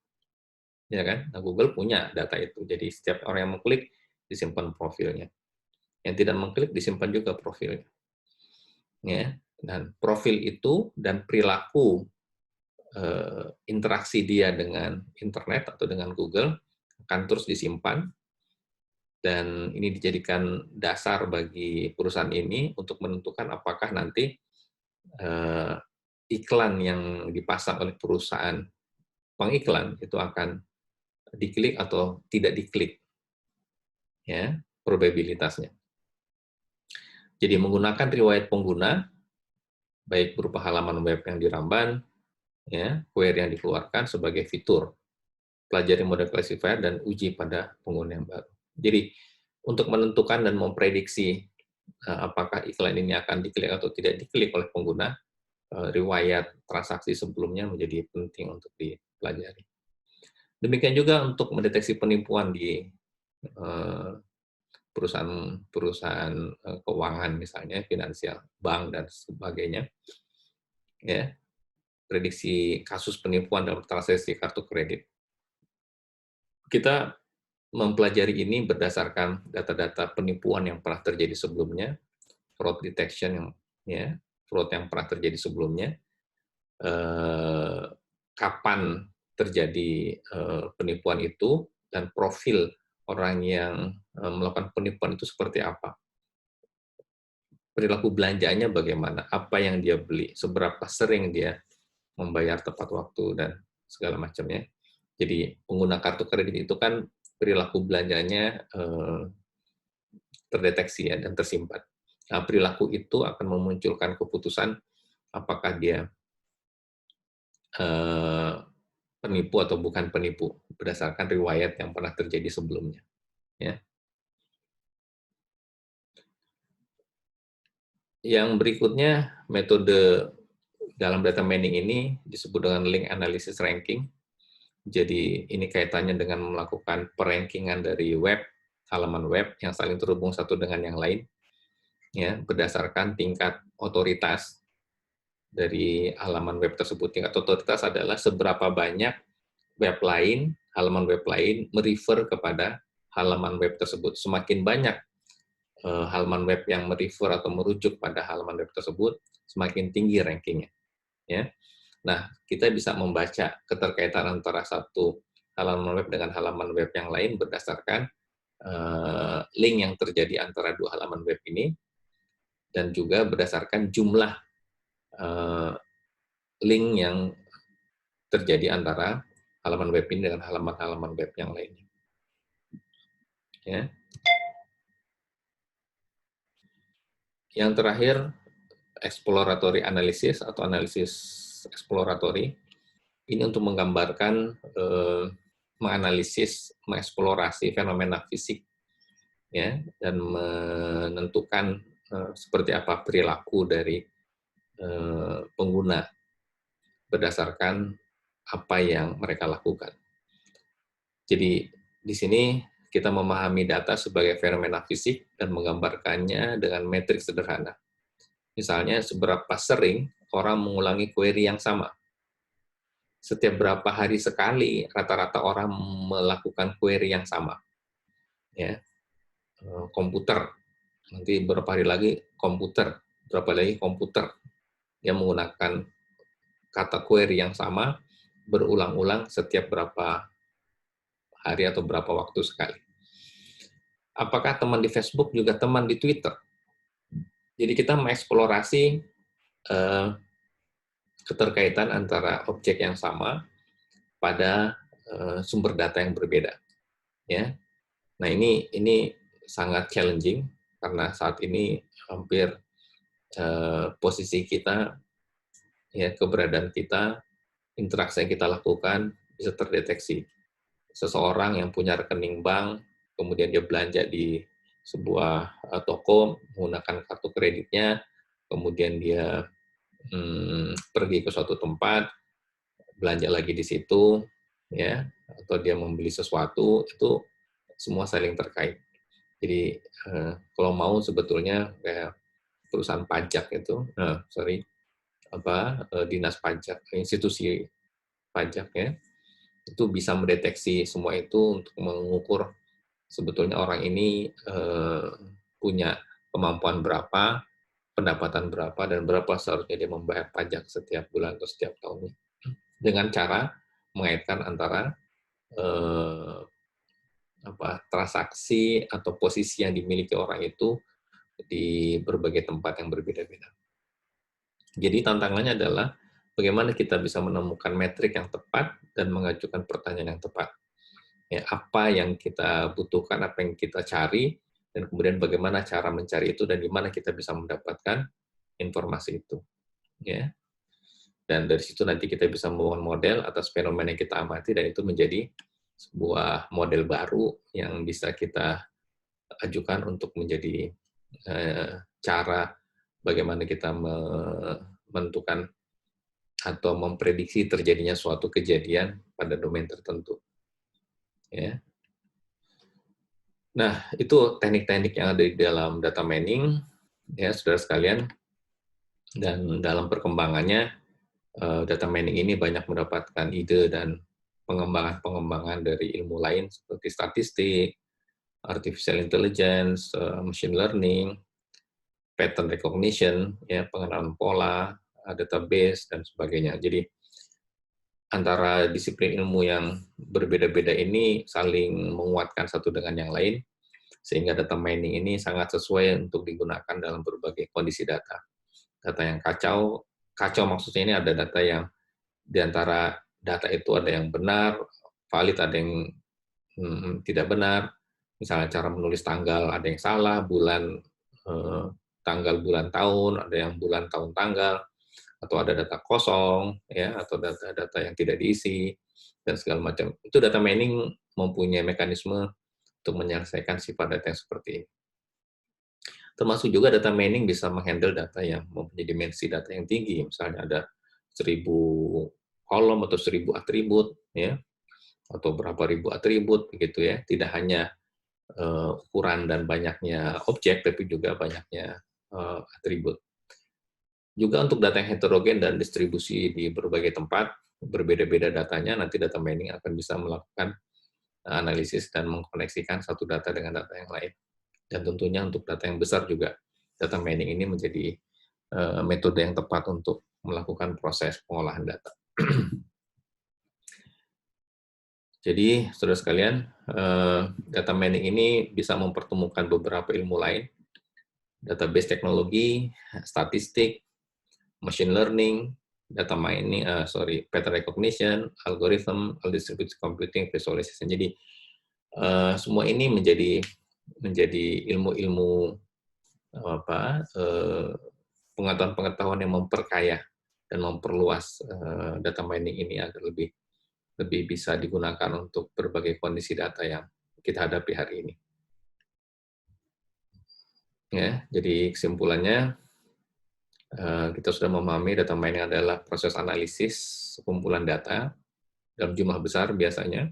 ya kan? Nah, Google punya data itu. Jadi setiap orang yang mengklik disimpan profilnya, yang tidak mengklik disimpan juga profilnya, ya. Dan profil itu dan perilaku interaksi dia dengan internet atau dengan Google akan terus disimpan, dan ini dijadikan dasar bagi perusahaan ini untuk menentukan apakah nanti iklan yang dipasang oleh perusahaan pengiklan itu akan diklik atau tidak diklik, ya, probabilitasnya. Jadi menggunakan riwayat pengguna, baik berupa halaman web yang diramban, ya, query yang dikeluarkan sebagai fitur, pelajari model classifier dan uji pada pengguna yang baru. Jadi untuk menentukan dan memprediksi apakah iklan ini akan diklik atau tidak diklik oleh pengguna, riwayat transaksi sebelumnya menjadi penting untuk dipelajari. Demikian juga untuk mendeteksi penipuan di perusahaan keuangan, misalnya finansial, bank dan sebagainya. Ya, prediksi kasus penipuan dalam transaksi kartu kredit. Kita mempelajari ini berdasarkan data-data penipuan yang pernah terjadi sebelumnya, fraud detection fraud yang pernah terjadi sebelumnya, kapan terjadi penipuan itu, dan profil orang yang melakukan penipuan itu seperti apa. Perilaku belanjanya bagaimana, apa yang dia beli, seberapa sering dia membayar tepat waktu, dan segala macamnya. Jadi pengguna kartu kredit itu kan perilaku belanjanya terdeteksi ya dan tersimpan. Nah, perilaku itu akan memunculkan keputusan apakah dia penipu atau bukan penipu berdasarkan riwayat yang pernah terjadi sebelumnya. Ya. Yang berikutnya, metode dalam data mining ini disebut dengan link analysis ranking. Jadi ini kaitannya dengan melakukan perankingan dari halaman web yang saling terhubung satu dengan yang lain, ya, berdasarkan tingkat otoritas dari halaman web tersebut. Tingkat otoritas adalah seberapa banyak halaman web lain merefer kepada halaman web tersebut. Semakin banyak halaman web yang merefer atau merujuk pada halaman web tersebut, semakin tinggi rankingnya. Ya. Nah, kita bisa membaca keterkaitan antara satu halaman web dengan halaman web yang lain berdasarkan link yang terjadi antara dua halaman web ini, dan juga berdasarkan jumlah link yang terjadi antara halaman web ini dengan halaman-halaman web yang lainnya. Ya. Yang terakhir, exploratory analysis atau analisis eksploratory. Ini untuk menggambarkan, menganalisis, mengeksplorasi fenomena fisik, ya, dan menentukan seperti apa perilaku dari pengguna berdasarkan apa yang mereka lakukan. Jadi di sini kita memahami data sebagai fenomena fisik dan menggambarkannya dengan metrik sederhana. Misalnya, seberapa sering orang mengulangi query yang sama. Setiap berapa hari sekali rata-rata orang melakukan query yang sama. Ya, komputer, nanti berapa hari lagi komputer, berapa lagi komputer yang menggunakan kata query yang sama berulang-ulang setiap berapa hari atau berapa waktu sekali. Apakah teman di Facebook juga teman di Twitter? Jadi kita mengeksplorasi eh, keterkaitan antara objek yang sama pada sumber data yang berbeda. Ya, nah ini sangat challenging karena saat ini hampir posisi kita, ya keberadaan kita, interaksi yang kita lakukan bisa terdeteksi. Seseorang yang punya rekening bank, kemudian dia belanja di sebuah toko menggunakan kartu kreditnya, kemudian dia pergi ke suatu tempat, belanja lagi di situ, ya, atau dia membeli sesuatu, itu semua saling terkait. Jadi kalau mau sebetulnya kayak perusahaan pajak itu, dinas pajak, institusi pajak ya, itu bisa mendeteksi semua itu untuk mengukur sebetulnya orang ini punya kemampuan berapa, pendapatan berapa, dan berapa seharusnya dia membayar pajak setiap bulan atau setiap tahunnya. Dengan cara mengaitkan antara transaksi atau posisi yang dimiliki orang itu di berbagai tempat yang berbeda-beda. Jadi tantangannya adalah bagaimana kita bisa menemukan metrik yang tepat dan mengajukan pertanyaan yang tepat. Ya, apa yang kita butuhkan, apa yang kita cari, dan kemudian bagaimana cara mencari itu dan di mana kita bisa mendapatkan informasi itu. Ya. Dan dari situ nanti kita bisa membangun model atas fenomena yang kita amati, dan itu menjadi sebuah model baru yang bisa kita ajukan untuk menjadi cara bagaimana kita menentukan atau memprediksi terjadinya suatu kejadian pada domain tertentu. Ya. Nah, itu teknik-teknik yang ada di dalam data mining, ya saudara sekalian. Dan dalam perkembangannya, data mining ini banyak mendapatkan ide dan pengembangan-pengembangan dari ilmu lain seperti statistik, artificial intelligence, machine learning, pattern recognition, ya pengenalan pola, database dan sebagainya. Jadi antara disiplin ilmu yang berbeda-beda ini saling menguatkan satu dengan yang lain, sehingga data mining ini sangat sesuai untuk digunakan dalam berbagai kondisi data. Data yang kacau maksudnya ini ada data yang di antara data itu ada yang benar, valid, ada yang tidak benar. Misalnya cara menulis tanggal ada yang salah, bulan, tanggal, bulan, tahun, ada yang bulan, tahun, tanggal, atau ada data kosong, ya, atau data-data yang tidak diisi, dan segala macam. Itu data mining mempunyai mekanisme untuk menyelesaikan sifat data yang seperti ini. Termasuk juga data mining bisa menghandle data yang mempunyai dimensi data yang tinggi, misalnya ada 1000 kolom atau 1000 atribut, ya, atau berapa ribu atribut, begitu ya. Tidak hanya ukuran dan banyaknya objek, tapi juga banyaknya atribut. Juga untuk data yang heterogen dan distribusi di berbagai tempat, berbeda-beda datanya, nanti data mining akan bisa melakukan analisis dan mengkoneksikan satu data dengan data yang lain. Dan tentunya untuk data yang besar juga, data mining ini menjadi metode yang tepat untuk melakukan proses pengolahan data. Jadi, saudara sekalian, data mining ini bisa mempertemukan beberapa ilmu lain, database teknologi, statistik, machine learning, data mining, pattern recognition, algorithm, distributed computing, visualization. Jadi semua ini menjadi ilmu-ilmu pengetahuan yang memperkaya dan memperluas data mining ini agar lebih bisa digunakan untuk berbagai kondisi data yang kita hadapi hari ini. Ya, jadi kesimpulannya, kita sudah memahami data mining adalah proses analisis kumpulan data dalam jumlah besar biasanya,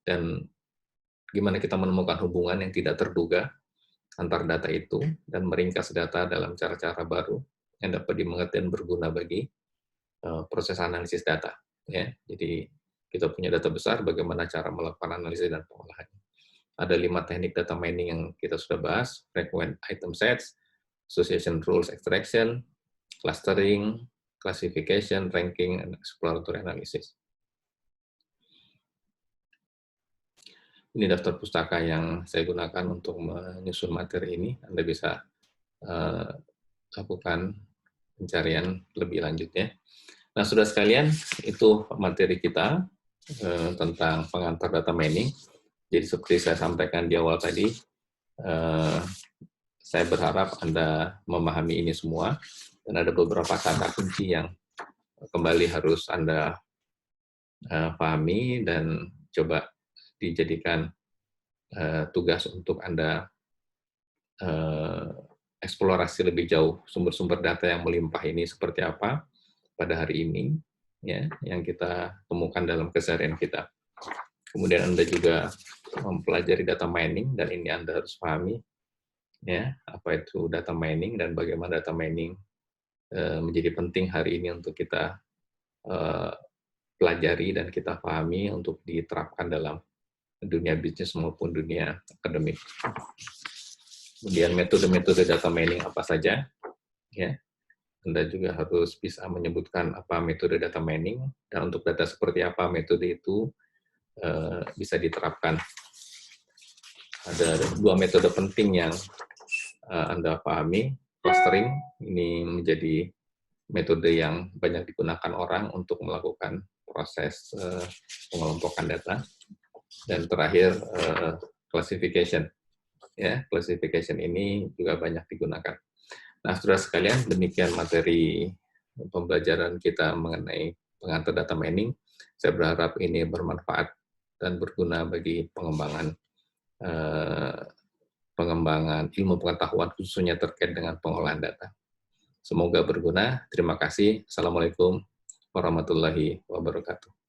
dan gimana kita menemukan hubungan yang tidak terduga antar data itu, dan meringkas data dalam cara-cara baru yang dapat dimengerti dan berguna bagi proses analisis data. Ya, jadi kita punya data besar, bagaimana cara melakukan analisis dan pengolahan. Ada 5 teknik data mining yang kita sudah bahas: frequent item sets, association rules extraction, clustering, classification, ranking, and exploratory analysis. Ini daftar pustaka yang saya gunakan untuk menyusun materi ini. Anda bisa lakukan pencarian lebih lanjutnya. Nah, sudah sekalian, itu materi kita tentang pengantar data mining. Jadi seperti saya sampaikan di awal tadi, saya berharap Anda memahami ini semua, dan ada beberapa kata kunci yang kembali harus Anda pahami dan coba dijadikan tugas untuk Anda eksplorasi lebih jauh sumber-sumber data yang melimpah ini seperti apa pada hari ini, ya, yang kita temukan dalam keseharian kita. Kemudian Anda juga mempelajari data mining, dan ini Anda harus pahami, ya, apa itu data mining dan bagaimana data mining menjadi penting hari ini untuk kita pelajari dan kita pahami untuk diterapkan dalam dunia bisnis maupun dunia akademik. Kemudian metode-metode data mining apa saja, ya. Anda juga harus bisa menyebutkan apa metode data mining, dan untuk data seperti apa metode itu bisa diterapkan. Ada 2 metode penting yang Anda pahami. Clustering, ini menjadi metode yang banyak digunakan orang untuk melakukan proses pengelompokan data. Dan terakhir, classification. Ya, classification ini juga banyak digunakan. Nah, saudara sekalian, demikian materi pembelajaran kita mengenai pengantar data mining. Saya berharap ini bermanfaat dan berguna bagi pengembangan ilmu pengetahuan khususnya terkait dengan pengolahan data. Semoga berguna. Terima kasih. Assalamualaikum warahmatullahi wabarakatuh.